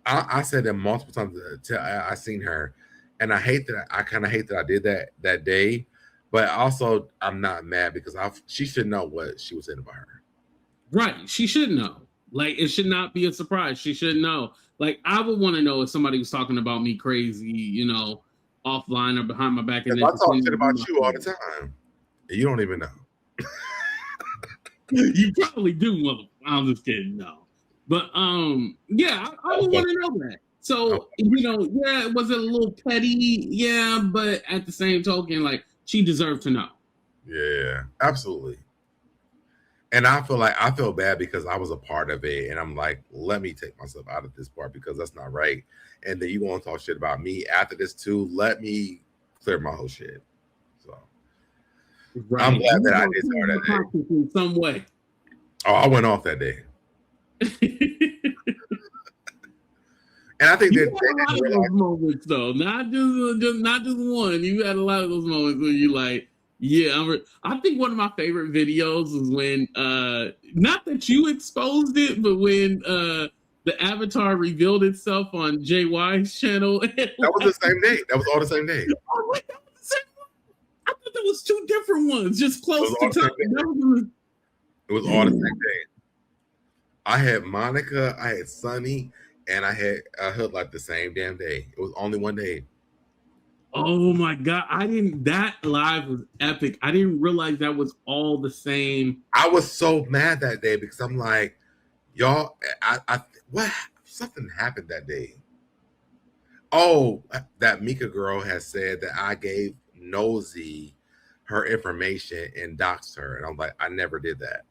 I said that multiple times till I seen her, and I hate that. I kind of hate that I did that day, but also I'm not mad because she should know what she was saying about her. Right, she should know. Like, it should not be a surprise. She should know. Like, I would want to know if somebody was talking about me crazy, you know, offline or behind my back. And I talk shit about you all the time. You don't even know. You probably do, motherfucker. I'm just kidding. No. But yeah, I would want to know that. So, you know, yeah, was it a little petty? Yeah, but at the same token, like, she deserved to know. Yeah, absolutely. And I feel bad because I was a part of it, and I'm like, let me take myself out of this part because that's not right. And then you want to talk shit about me after this too. Let me clear my whole shit. So right. I'm glad that I did start that day. In some way. Oh, I went off that day. And I think you had a lot of those moments though, not just one. You had a lot of those moments where you like, yeah, I think one of my favorite videos was when not that you exposed it, but when the avatar revealed itself on JY's channel. That was the same day. That was all the same day. Oh, wait, that was the same one? I thought there was two different ones, just close to time. It was all the same day. I had Monica, I had Sunny, and I had Hood like the same damn day. It was only one day. Oh my God. That live was epic. I didn't realize that was all the same. I was so mad that day because I'm like, y'all, what? Something happened that day. Oh, that Mika girl has said that I gave Nosy her information and doxed her. And I'm like, I never did that.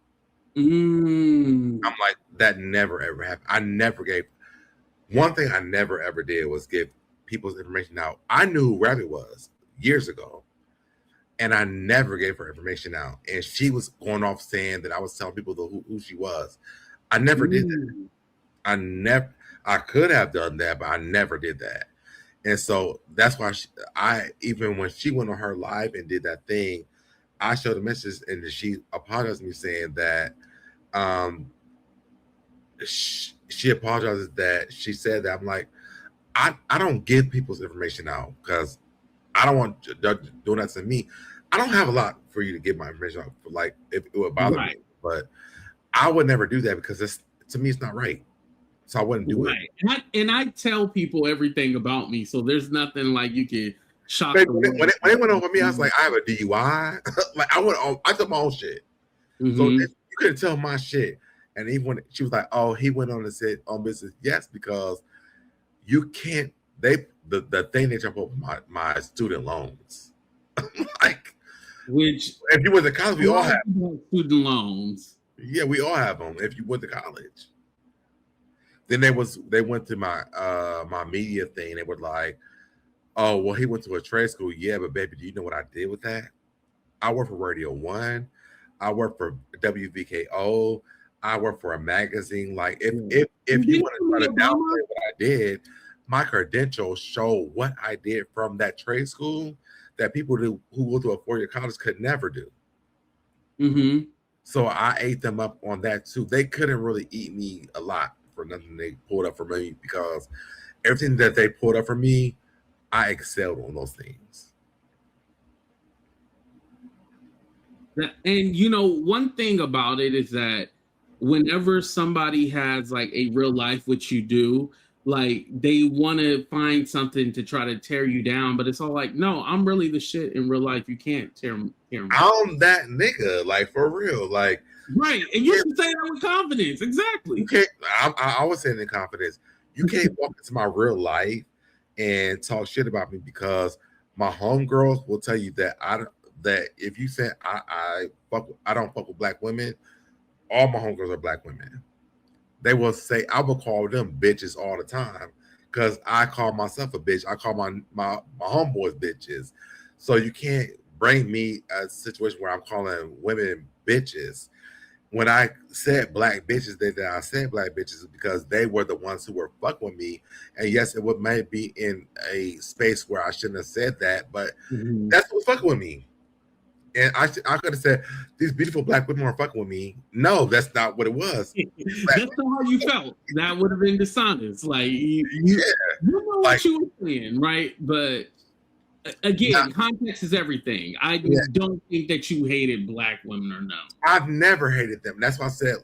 I'm like, that never ever happened. I never gave. One thing I never ever did was give people's information out. I knew who Rabbit was years ago, and I never gave her information out. And she was going off saying that I was telling people who she was. I never did that. I could have done that, but I never did that. And so that's why even when she went on her live and did that thing, I showed a message and she apologized to me saying that she apologizes that she said that. I'm like, I don't give people's information out because I don't want doing that to me. I don't have a lot for you to give my information out for, like, if it would bother me, but I would never do that because to me it's not right. So I wouldn't do it. And I tell people everything about me, so there's nothing like you can shock. Baby, when it went over me, I was like, I have a DUI. Like I took my own shit. So you couldn't tell my shit. And even when she was like, "Oh, he went on and said on business," yes, because you can't. The thing they jump over my student loans, like Which if you went to college, we all have. student loans. Yeah, we all have them. If you went to college, then they went to my media thing. They were like, "Oh, well, he went to a trade school." Yeah, but baby, do you know what I did with that? I work for Radio One. I work for WVKO. I work for a magazine. Like if you want to try to downplay what I did, my credentials show what I did from that trade school that people who go to a 4-year college could never do. Mm-hmm. So I ate them up on that too. They couldn't really eat me a lot for nothing they pulled up for me because everything that they pulled up for me, I excelled on those things. And one thing about it is that whenever somebody has like a real life, which you do, like they want to find something to try to tear you down, but it's all like, no, I'm really the shit in real life. You can't tear me. I'm that nigga, like for real, like right. And you can say that with confidence, exactly. You can't. I always say it in confidence. You can't walk into my real life and talk shit about me because my homegirls will tell you that that if you say I don't fuck with black women, all my homegirls are black women. They will say I will call them bitches all the time because I call myself a bitch. I call my homeboys bitches. So you can't bring me a situation where I'm calling women bitches. When I said black bitches, I said black bitches because they were the ones who were fucking with me. And yes, it may be in a space where I shouldn't have said that, but that's what's fucking with me. And I could have said these beautiful black women are fucking with me. No, that's not what it was. That's not how you felt. That would have been dishonest. Like you know what you were saying, right? But again, context is everything. I don't think that you hated black women or no. I've never hated them. That's why I said,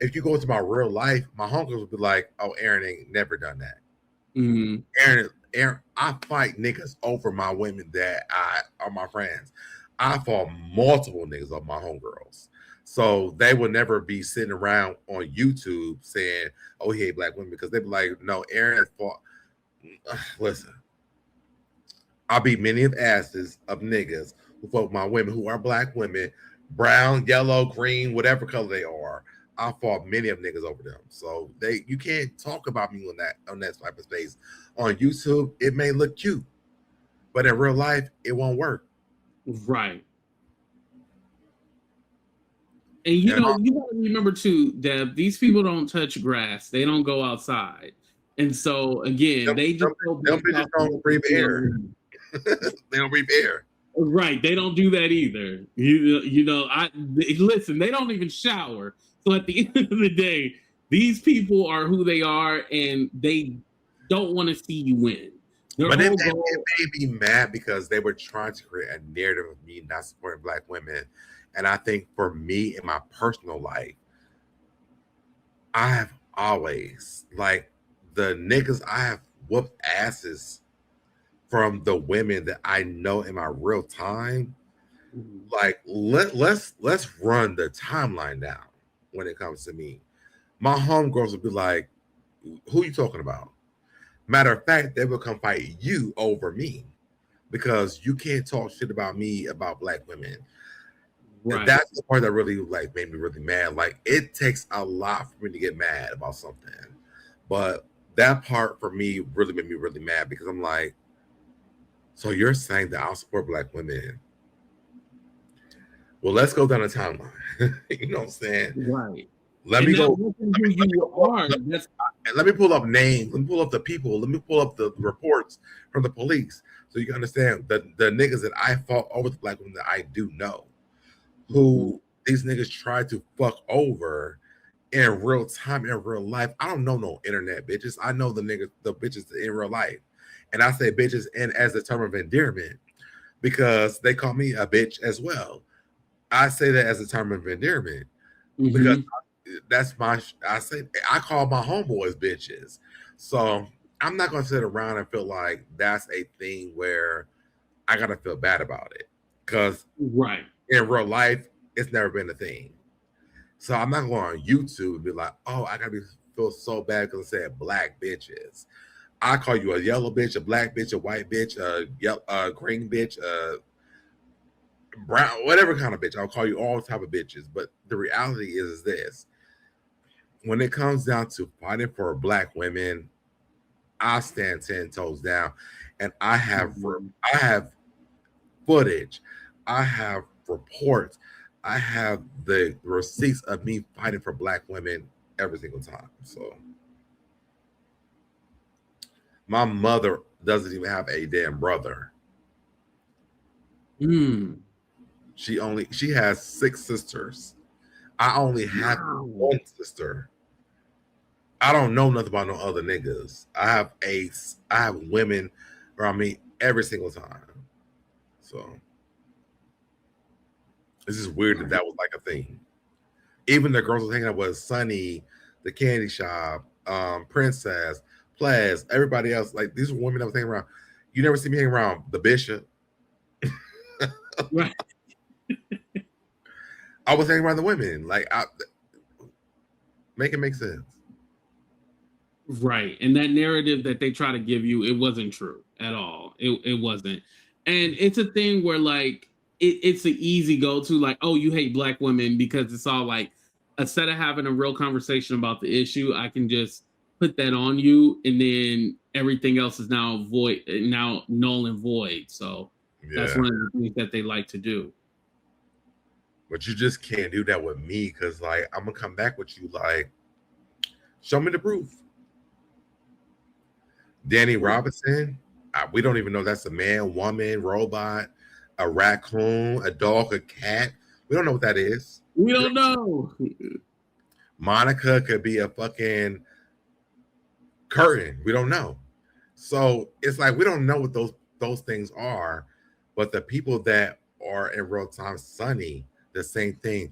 if you go into my real life, my uncles would be like, "Oh, Aaron ain't never done that." Mm-hmm. Aaron, I fight niggas over my women that are my friends. I fought multiple niggas of my homegirls. So they will never be sitting around on YouTube saying, "Oh, he hate black women," because they'd be like, "No, Aaron has fought." Listen. I beat many of asses of niggas who fought my women who are black women, brown, yellow, green, whatever color they are. I fought many of niggas over them. So you can't talk about me on that type of space. On YouTube, it may look cute, but in real life, it won't work. Right. And you gotta remember too, Deb, these people don't touch grass. They don't go outside. And so again, they just them bitches don't breathe air. They don't breathe air. Right. They don't do that either. Listen, they don't even shower. So at the end of the day, these people are who they are and they don't want to see you win. But it made me mad because they were trying to create a narrative of me not supporting black women. And I think for me in my personal life, I have always, like, the niggas I have whooped asses from the women that I know in my real time. Like, let's run the timeline down when it comes to me. My homegirls will be like, "Who you talking about?" Matter of fact, they will come fight you over me because you can't talk shit about me about black women. Right. That's the part that really made me really mad. Like, it takes a lot for me to get mad about something, but that part for me really made me really mad because I'm like, so you're saying that I'll support black women? Well, let's go down the timeline. You know what I'm saying? Right. Let me pull up names. Let me pull up the people. Let me pull up the reports from the police so you can understand the niggas that I fought over the black women that I do know, who these niggas tried to fuck over in real time, in real life. I don't know no internet bitches. I know the bitches in real life. And I say bitches and as a term of endearment because they call me a bitch as well. I say that as a term of endearment because that's I call my homeboys bitches. So I'm not going to sit around and feel like that's a thing where I got to feel bad about it because in real life, it's never been a thing. So I'm not going on YouTube and be like, oh, I gotta feel so bad because I said black bitches. I call you a yellow bitch, a black bitch, a white bitch, a green bitch, a brown, whatever kind of bitch. I'll call you all type of bitches. But the reality is this: when it comes down to fighting for black women, I stand 10 toes down, and I have footage, I have reports, I have the receipts of me fighting for black women every single time. So my mother doesn't even have a damn brother. She has 6 sisters. I only have one sister. I don't know nothing about no other niggas. I have women around me every single time. So it's just weird that was like a thing. Even the girls was hanging out with Sunny, the candy shop, Princess, Plaz, everybody else. Like these were women that was hanging around. You never see me hanging around the Bishop. Right. I was hanging around the women. Like make it make sense. Right. And that narrative that they try to give you, it wasn't true at all. It wasn't. And it's a thing where like it's an easy go-to, like, oh, you hate black women, because it's all like, instead of having a real conversation about the issue, I can just put that on you, and then everything else is now null and void. So that's one of the things that they like to do. But you just can't do that with me, because like I'm gonna come back with you like, show me the proof. Danny Robinson, we don't even know that's a man, woman, robot, a raccoon, a dog, a cat. We don't know what that is. We don't know. Monica could be a fucking curtain. We don't know. So it's like we don't know what those things are. But the people that are in real time, Sunny, the same thing.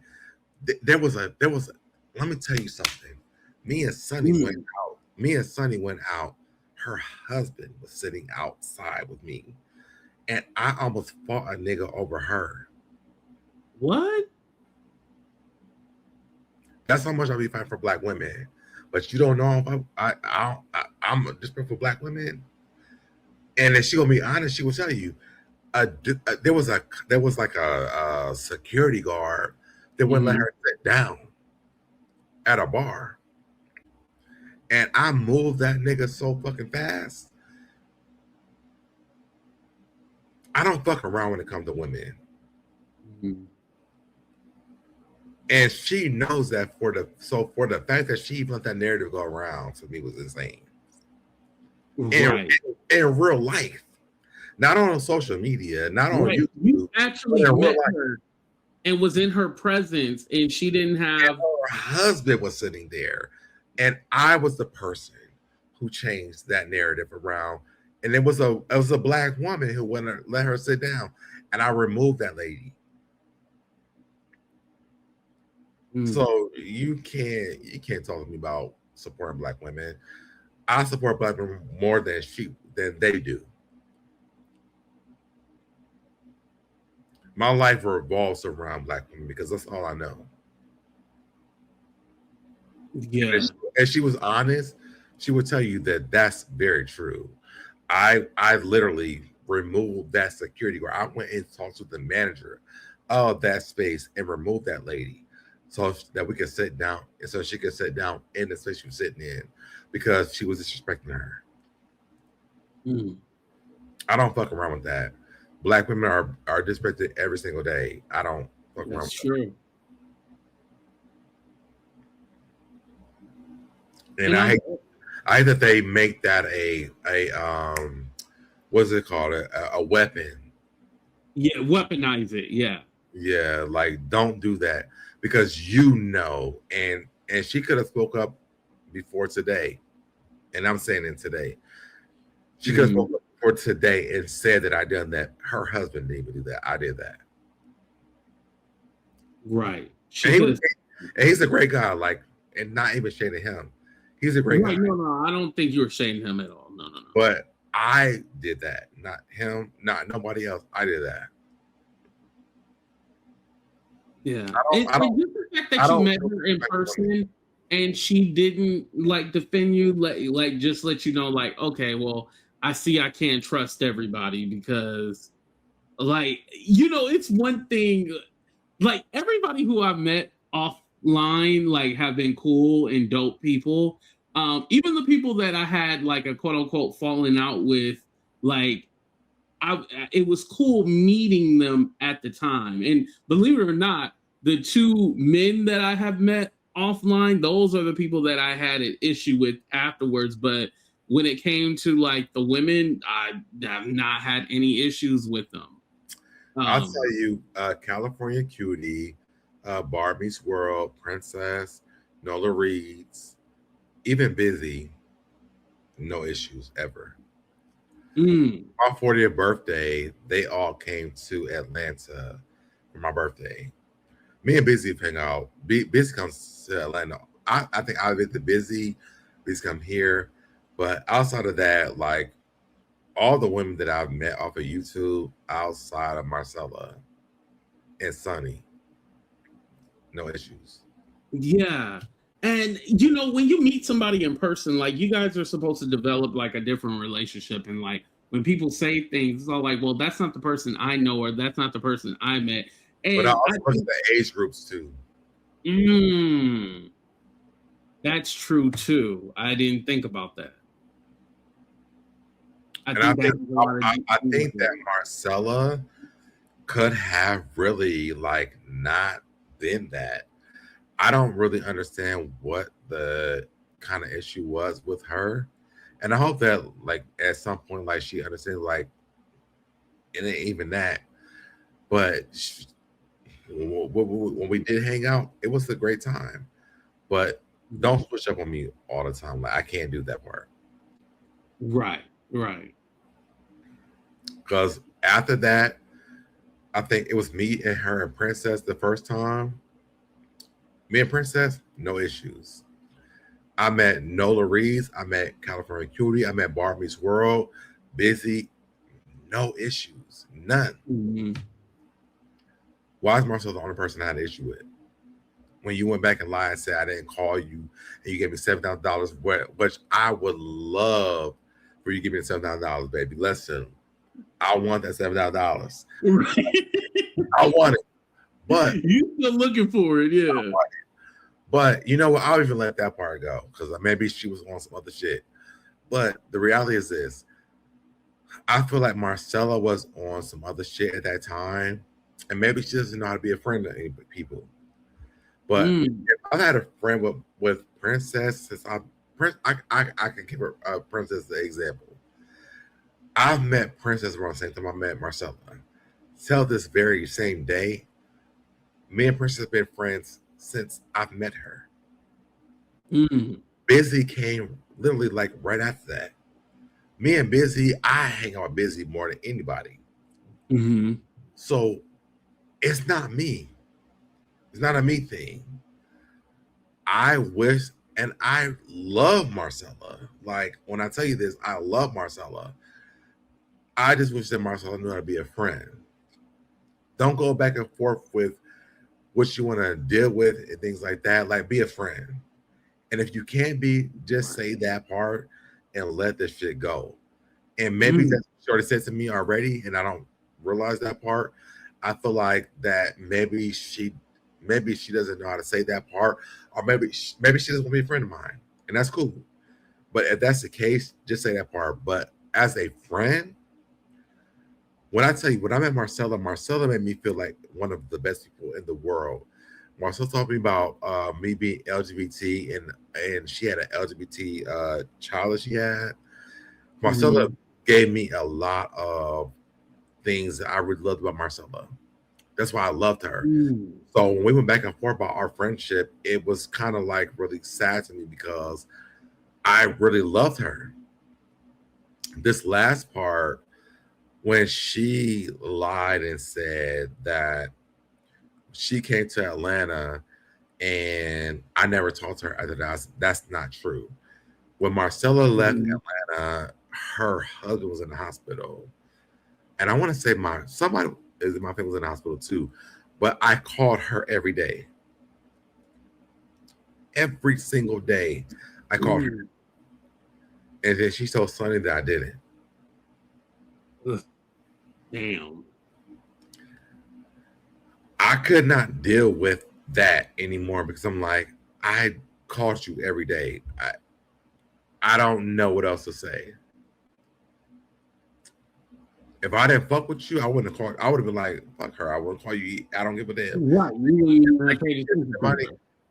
There was a. Let me tell you something. Me and Sunny went out. Her husband was sitting outside with me, and I almost fought a nigga over her. What? That's how much I be fighting for black women. But you don't know if I'm just for black women. And if she gonna be honest, she will tell you. There was like a security guard that wouldn't let her sit down at a bar, and I moved that nigga so fucking fast. I don't fuck around when it comes to women. And she knows that for the fact that she even let that narrative go around, to me, was insane. Right. In real life, not on social media, not on YouTube. You actually met her and was in her presence, and she didn't have. And her husband was sitting there, and I was the person who changed that narrative around. And it was a black woman who wouldn't let her sit down, and I removed that lady. So you can't talk to me about supporting black women. I support black women more than they do. My life revolves around black women because that's all I know. Yeah. And she was honest, she would tell you that that's very true. I literally removed that security guard. I went and talked to the manager of that space and removed that lady so that we could sit down, and so she could sit down in the space she was sitting in, because she was disrespecting her. I don't fuck around with that. Black women are disrespected every single day. I don't fuck around with that. And I hate that they make that a what's it called, a weapon. Yeah, weaponize it. Yeah, like don't do that, because and she could have spoke up before today, and I'm saying it today. She could have spoke up for today and said that I done that. Her husband didn't even do that. I did that. Right. And he's a great guy, like, and not even shading him. He's a great guy. No, I don't think you were shading him at all. No. But I did that, not him, not nobody else. I did that. Yeah. fact I that you don't met her in person and she didn't like defend you, like just let you know, like, okay, well, I see I can't trust everybody because, like, it's one thing. Like everybody who I've met offline, like, have been cool and dope people. Even the people that I had like a quote unquote falling out with, like, it was cool meeting them at the time. And believe it or not, the two men that I have met offline, those are the people that I had an issue with afterwards. But when it came to like the women, I have not had any issues with them. I'll tell you, California Cutie, Barbie's World, Princess, Nola Reeds, even Busy, no issues ever. My 40th birthday, they all came to Atlanta for my birthday. Me and Busy hang out. Busy comes to Atlanta. I think I visit Busy. Busy come here. But outside of that, like all the women that I've met off of YouTube, outside of Marcella and Sunny, no issues. Yeah. And when you meet somebody in person, like you guys are supposed to develop like a different relationship. And like when people say things, it's all like, well, that's not the person I know, or that's not the person I met. But I And also look at the age groups too. That's true too. I didn't think about that. I think that Marcella could have really like not been that. I don't really understand what the kind of issue was with her, and I hope that like at some point like she understands like it ain't even that. But when we did hang out, it was a great time. But don't switch up on me all the time. Like I can't do that part. Right. Because after that, I think it was me and her and Princess the first time. Me and Princess, no issues. I met Nola Reeves. I met California Cutie. I met Barbie's World. Busy, no issues. None. Why is Marcel the only person I had an issue with? When you went back and lied and said I didn't call you and you gave me $7,000, which I would love for you to give me $7,000, baby. Listen, I want that $7,000. I want it. But you still looking for it, yeah. But you know what? I'll even let that part go because maybe she was on some other shit. But the reality is this. I feel like Marcella was on some other shit at that time. And maybe she doesn't know how to be a friend to any people. But if I've had a friend with Princess, since I can give her Princess the example. I've met Princess around the same time I met Marcella. Till this very same day, me and Princess have been friends since I've met her. Busy came literally like right after that. Me and Busy, I hang out with Busy more than anybody. So it's not me. It's not a me thing. I wish, and I love Marcella. Like when I tell you this, I love Marcella. I just wish that Marcella knew how to be a friend. Don't go back and forth with what you want to deal with and things like that. Like be a friend. And if you can't be, just say that part and let the shit go. And maybe that's what she already said to me already, and I don't realize that part. I feel like that maybe she doesn't know how to say that part, or maybe she doesn't want to be a friend of mine, and that's cool. But if that's the case, just say that part. But as a friend, when I tell you, when I met Marcella made me feel like one of the best people in the world. Marcella told me about me being LGBT, and she had an LGBT child that she had. Marcella gave me a lot of things that I really loved about Marcella. That's why I loved her. So when we went back and forth about our friendship, it was kind of like really sad to me because I really loved her. This last part, when she lied and said that she came to Atlanta and I never talked to her after that's not true. When Marcella left Atlanta, her husband was in the hospital. And I want to say somebody is in my family was in the hospital too, but I called her every day. every single day. I called her, and then she told Sonny that I didn't. Ugh. Damn. I could not deal with that anymore because I'm like, I called you every day. I don't know what else to say. If I didn't fuck with you, I wouldn't have called. I would have been like, fuck her. I wouldn't call you. I don't give a damn. Right.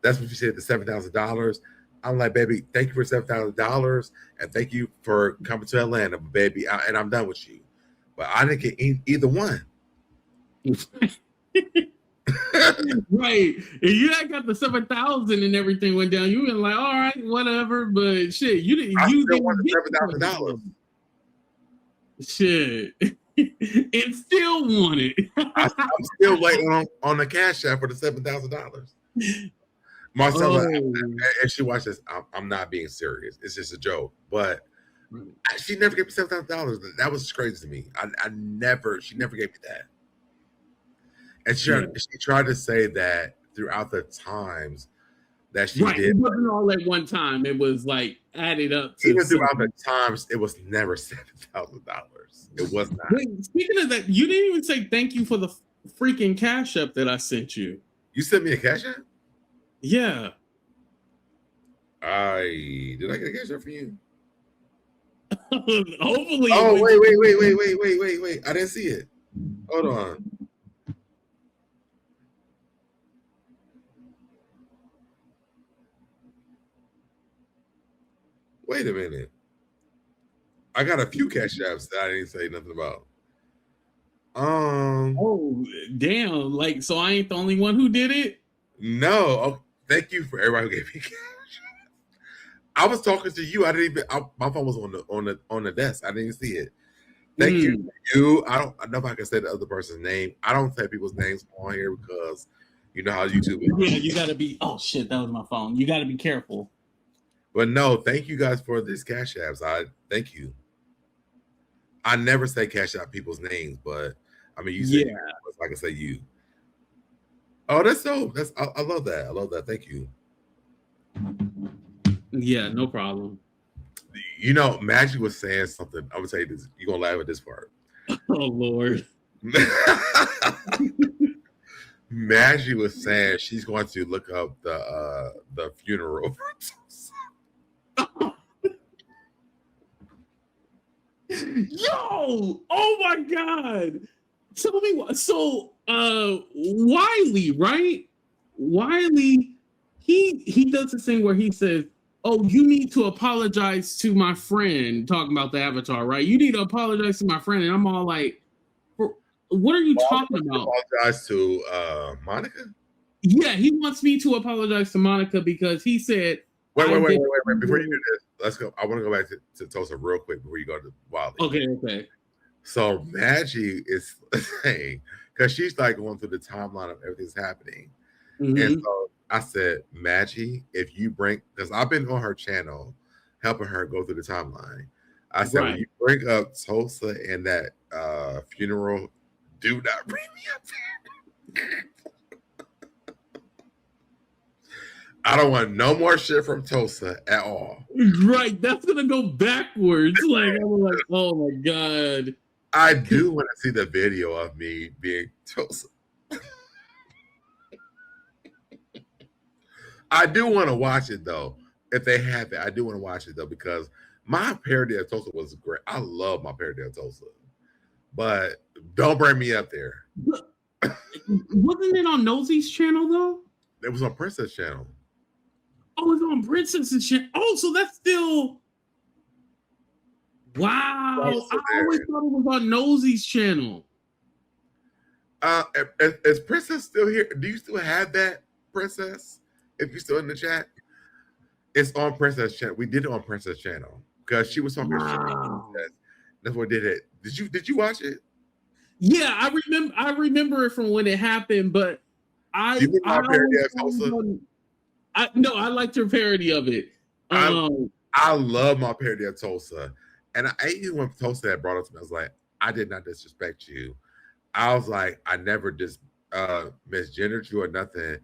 That's what you said, the $7,000. I'm like, baby, thank you for $7,000 and thank you for coming to Atlanta, baby. And I'm done with you. But I didn't get either one. Right. And you had got the 7,000 and everything went down. You were like, all right, whatever. But shit, you didn't. I You still didn't want get the $7,000. Shit. And still want it. I'm still waiting on the cash app for the $7,000. Marcella, and she watched this. I'm not being serious. It's just a joke. But she never gave me $7,000. That was crazy to me. She never gave me that. And she tried to say that throughout the times that she did. It wasn't all at one time. It was like added up. Even throughout the times, it was never $7,000. It was not. Wait, speaking of that, you didn't even say thank you for the freaking cash app that I sent you. You sent me a cash app? Yeah. Did I get a cash app for you? Hopefully. Oh, wait. I didn't see it. Hold on. Wait a minute. I got a few cash apps that I didn't say nothing about. Oh, damn. Like, so I ain't the only one who did it? No. Oh, thank you for everybody who gave me cash. I was talking to you. I didn't even. My phone was on the desk. I didn't even see it. Thank you. I don't know if I can say the other person's name. I don't say people's names on here because you know how YouTube is. Yeah, you gotta be. Oh shit, that was my phone. You gotta be careful. But no, thank you guys for these cash apps. Thank you. I never say cash out people's names, but I mean, you say you, so I can say you. Oh, that's so. I love that. I love that. Thank you. Yeah, no problem. You know, Maggie was saying something. I'm gonna tell you this. You're gonna laugh at this part. Oh Lord. Maggie was saying she's going to look up the funeral. Yo! Oh my God! Tell me what. So, Wiley, right? Wiley, he does this thing where he says, "Oh, you need to apologize to my friend." Talking about the avatar, right? You need to apologize to my friend, and I'm all like, "What are you talking about?" Apologize to Monica? Yeah, he wants me to apologize to Monica because he said. Wait. Before you do this, let's go. I want to go back to Tulsa real quick before you go to Wiley. Okay. So Maggie is saying, because she's like going through the timeline of everything's happening. And so I said, Maggie, if you bring, because I've been on her channel helping her go through the timeline. I said, when you bring up Tulsa and that funeral, do not bring me up there. I don't want no more shit from Tulsa at all. Right, that's gonna go backwards. Like I'm like, oh my God. I do want to see the video of me being Tulsa. I do want to watch it though. If they have it, I do want to watch it though because my parody of Tulsa was great. I love my parody of Tulsa, but don't bring me up there. Wasn't it on Nosey's channel though? It was on Princess channel. Oh, it's on Princess's channel. Oh, so that's still. Wow, I always thought it was on Nosey's channel. Is Princess still here? Do you still have that, Princess? If you're still in the chat, it's on Princess channel. We did it on Princess channel because she was on her channel. That's what did it. Did you watch it? Yeah, I remember it from when it happened, but I liked her parody of it. I love my parody of Tulsa. And even when Tulsa had brought it to me, I was like, I did not disrespect you. I was like, I never misgendered you or nothing.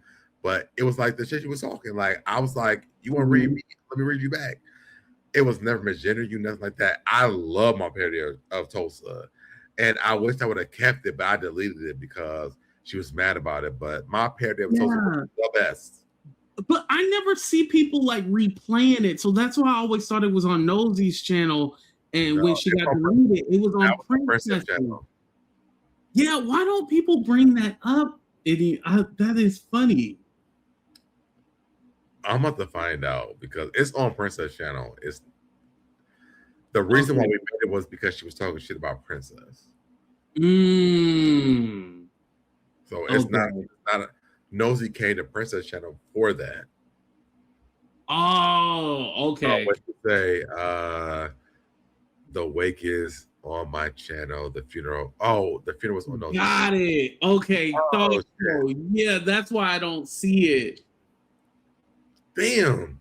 but it was like the shit she was talking. Like I was like, "You want to read me? Let me read you back." It was never misgender you, nothing like that. I love my parody of Tulsa, and I wish I would have kept it, but I deleted it because she was mad about it. But my parody of Tulsa was the best. But I never see people like replaying it, so that's why I always thought it was on Nosey's channel. And when she got deleted, it was on Princess channel. Yeah, why don't people bring that up? That is funny. I'm about to find out because it's on Princess channel. It's the reason why we made it was because she was talking shit about Princess. So it's not a Nosy came to Princess channel for that. Oh, okay. What to say? The wake is on my channel. The funeral. Oh, the funeral was on Nosy. Got it. Okay. Yeah, that's why I don't see it. Damn.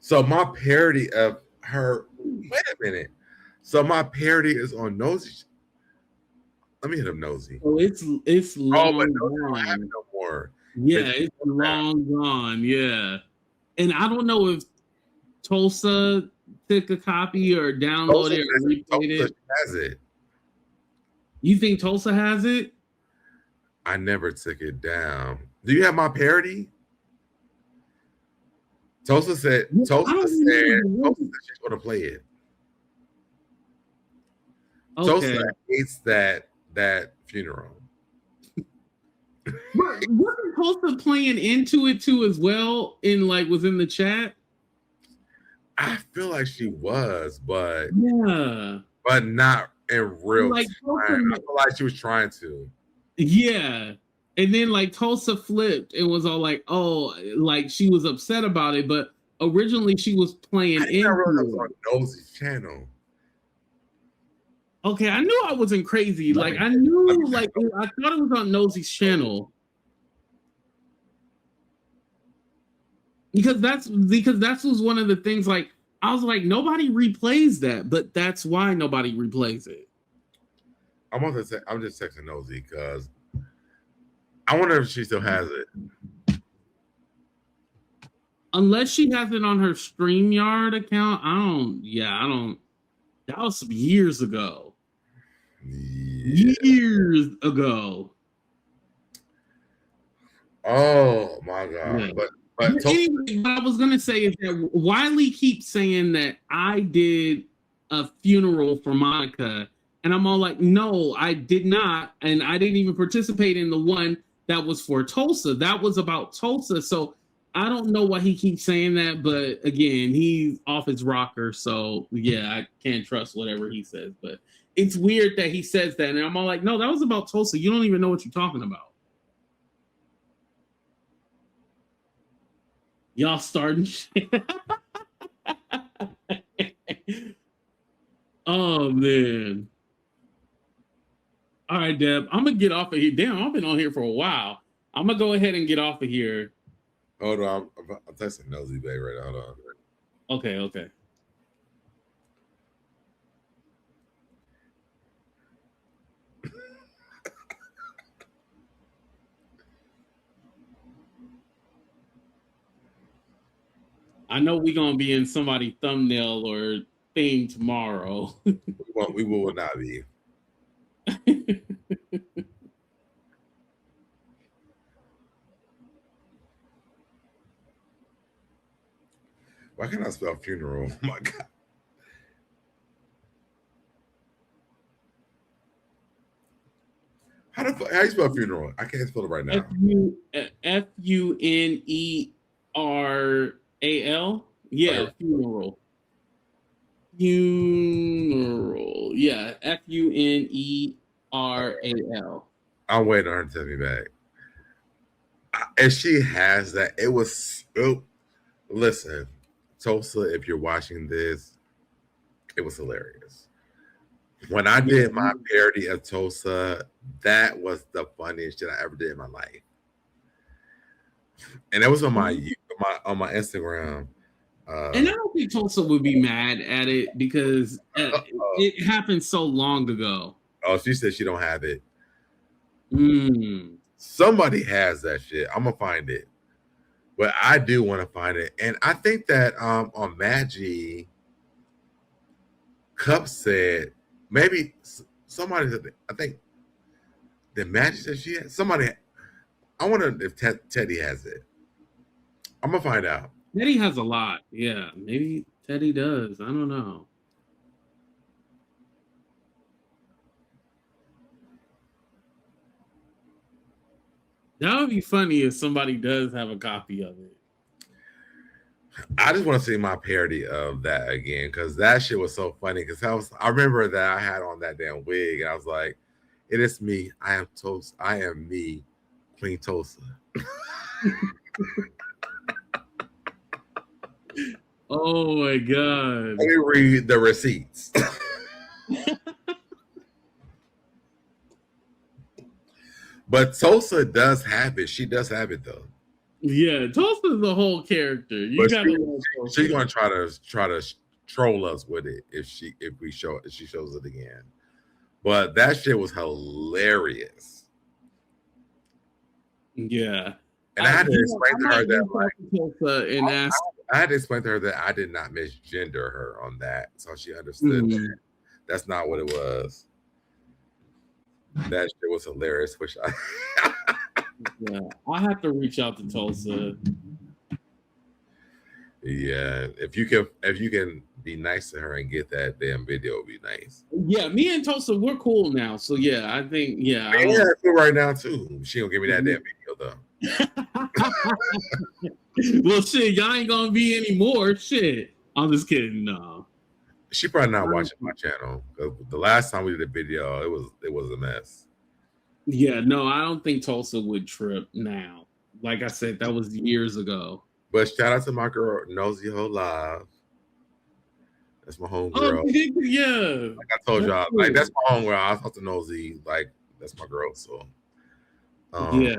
So my parody of her. Wait a minute. So my parody is on Nosy. Let me hit him Nosy. Oh, it's long but gone. I have no more. Yeah, it's long gone. Yeah, and I don't know if Tulsa took a copy or downloaded or replayed it. Has it? You think Tulsa has it? I never took it down. Do you have my parody? Tulsa said she's going to play it. Okay. Tulsa hates that funeral. Wasn't Tulsa playing into it too as well? Was in the chat. I feel like she was, but yeah, but not in real like time. I feel like she was trying to. Yeah. And then Tulsa flipped and was all like, oh, like she was upset about it, but originally she was playing in on Nosy's channel. Okay, I knew I wasn't crazy. I knew I thought it was on Nosy's channel. Because that was one of the things I was like, nobody replays that, but that's why nobody replays it. I'm just texting Nosy because I wonder if she still has it. Unless she has it on her StreamYard account, I don't. That was some years ago. Yeah. Years ago. Oh my god! Yeah. But anyway, what I was gonna say is that Wiley keeps saying that I did a funeral for Monica, and I'm all like, no, I did not, and I didn't even participate in the one that was for Tulsa. That was about Tulsa, so I don't know why he keeps saying that, but again, he's off his rocker, so yeah, I can't trust whatever he says. But it's weird that he says that, and I'm all like, no, that was about Tulsa. You don't even know what you're talking about. Y'all starting shit. Oh man. All right, Deb. I'm gonna get off of here. Damn, I've been on here for a while. I'm gonna go ahead and get off of here. Hold on, I'm texting Nosy Bay right now. Hold on. Okay. I know we're gonna be in somebody's thumbnail or thing tomorrow. We will not be. Why can't I spell funeral? Oh my god. How you spell funeral? I can't spell it right now. Funeral. Yeah, funeral. Funeral. Yeah, funeral. I'm waiting on her to tell me back. And she has that. It was listen, Tulsa, if you're watching this, it was hilarious. When I did my parody of Tulsa, that was the funniest shit I ever did in my life. And it was on my Instagram. And I don't think Tulsa would be mad at it because it happened so long ago. Oh, she said she don't have it. Somebody has that shit. I'm gonna find it, but I do want to find it, and I think that on Maggie, Cup said maybe somebody. I think the Maggie said she had somebody. I wonder if Teddy has it. I'm gonna find out. Teddy has a lot. Yeah, maybe Teddy does. I don't know. That would be funny if somebody does have a copy of it. I just want to see my parody of that again because that shit was so funny. Because I remember that I had on that damn wig and I was like, "It is me. I am Toast. I am me, Queen Tulsa." Oh my god! Let me read the receipts. But Tulsa does have it. She does have it though. Yeah, Tulsa's the whole character. You gotta. She's gonna try to troll us with it if she shows it again. But that shit was hilarious. Yeah, and I had to explain to her that I had to explain to her that I did not misgender her on that, so she understood that that's not what it was. That shit was hilarious. Yeah, I have to reach out to Tulsa. Yeah, if you can be nice to her and get that damn video, it'd be nice. Yeah, me and Tulsa, we're cool now. So yeah, I think I'm cool right now too. She don't give me that damn video though. Well, shit, y'all ain't gonna be anymore. Shit, I'm just kidding. No, she probably not watching my channel. The last time we did a video, it was a mess. Yeah, no, I don't think Tulsa would trip now. Like I said, that was years ago. But shout out to my girl Nosy Ho Live. That's my homegirl. Yeah, like I told y'all, like that's my homegirl. I talk to Nosy, like that's my girl. So, yeah.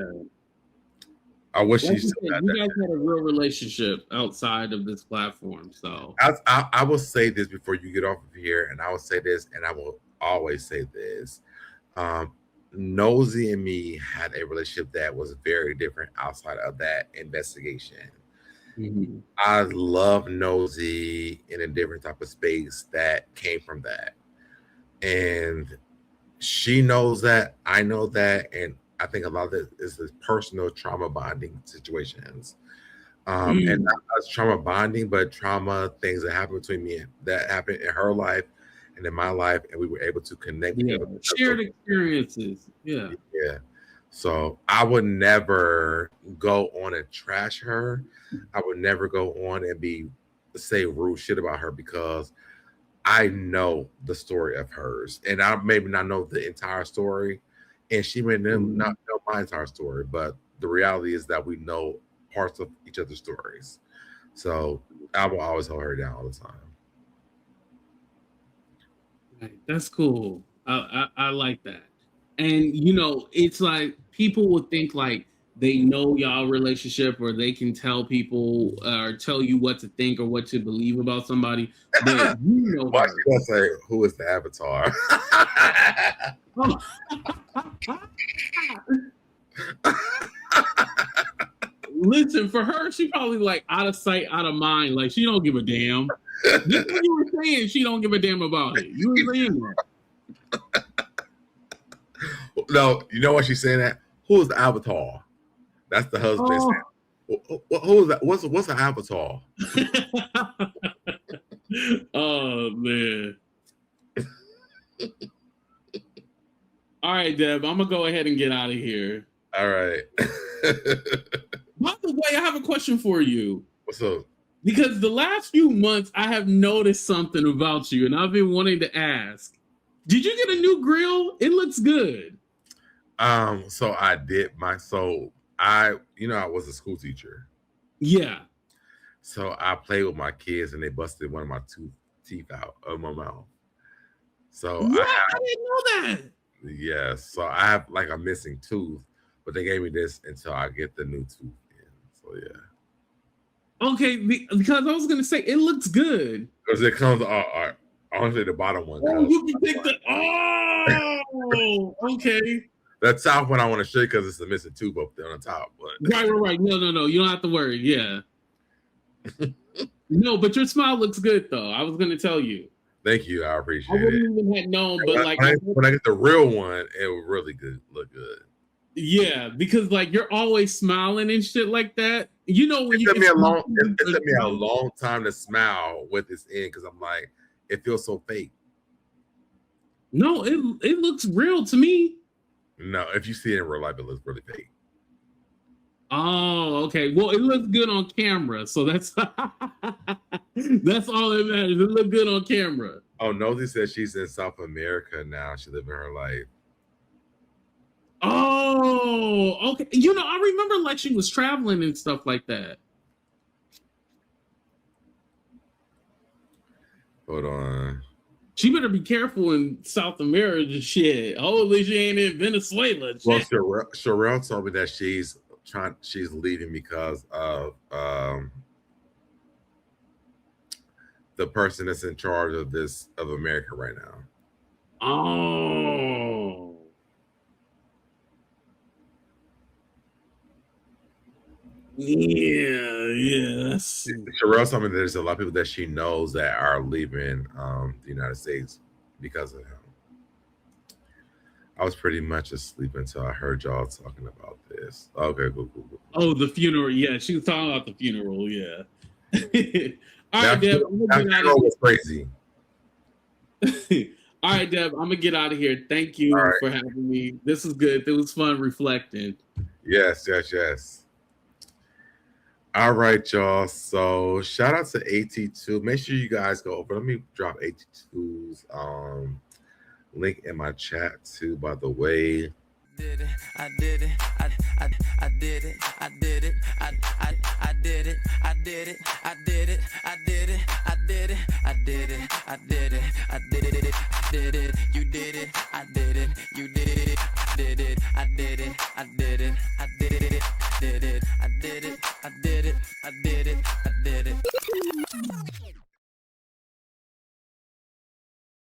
I wish she still had you guys had a real relationship outside of this platform. So I will say this before you get off of here, and I will say this, and I will always say this. Nosy and me had a relationship that was very different outside of that investigation. I love Nosy in a different type of space that came from that. And she knows that, I know that, and I think a lot of it is this personal trauma bonding situations. And not just trauma bonding, but trauma things that happened between me that happened in her life and in my life, and we were able to connect together. Shared experiences. Yeah. So I would never go on and trash her. I would never go on and say rude shit about her because I know the story of hers, and I maybe not know the entire story, and she may not know my entire story, but the reality is that we know parts of each other's stories. So I will always hold her down all the time. That's cool. I like that. And it's like people would think like they know y'all relationship, or they can tell people or tell you what to think or what to believe about somebody. But why she gonna say who is the avatar? Listen, for her, she probably like out of sight, out of mind. Like she don't give a damn. This is what you were saying. She don't give a damn about it. You were saying that. No, you know what she's saying? That who is the avatar? That's the husband. Who is that? What's an avatar? Oh man. All right, Deb. I'm gonna go ahead and get out of here. All right. By the way, I have a question for you. What's up? Because the last few months, I have noticed something about you, and I've been wanting to ask. Did you get a new grill? It looks good. So I did I was a school teacher. Yeah. So I played with my kids and they busted one of my teeth out of my mouth. So I didn't know that. Yeah. So I have like a missing tooth, but they gave me this until I get the new tooth in. So yeah. Okay, because I was gonna say it looks good. Because it comes honestly the bottom one. Oh, you can pick the okay. The top one I want to show you because it's a missing tube up there on the top. But Right. No. You don't have to worry. Yeah. No, but your smile looks good though. I was gonna tell you. Thank you. I I appreciate it. wouldn't even have known, but like when I get the real one, it will really look good. Yeah, because like you're always smiling and shit like that. You know when it took me a long time to smile with this in because I'm like, it feels so fake. No, it looks real to me. No, if you see it in real life, it looks really fake. Oh, okay. Well, it looks good on camera, so that's that's all that matters. It looks good on camera. Oh, Nosy says she's in South America now. She's living her life. Oh, okay. You know, I remember like she was traveling and stuff like that. Hold on. She better be careful in South America. Shit. Holy, she ain't in Venezuela. Shit. Well, Sherelle told me that she's leaving because of the person that's in charge of America right now. Oh. Yeah. Sherelle told me there's a lot of people that she knows that are leaving the United States because of him. I was pretty much asleep until I heard y'all talking about this. Okay, cool. Oh, the funeral. Yeah, she was talking about the funeral. Yeah. All right, Deb. That funeral was crazy. All right, Deb. I'm gonna get out of here. Thank you for having me. This is good. It was fun reflecting. Yes. All right, y'all. So shout out to AT2. Make sure you guys go over. Let me drop AT2's link in my chat too, by the way. I did it.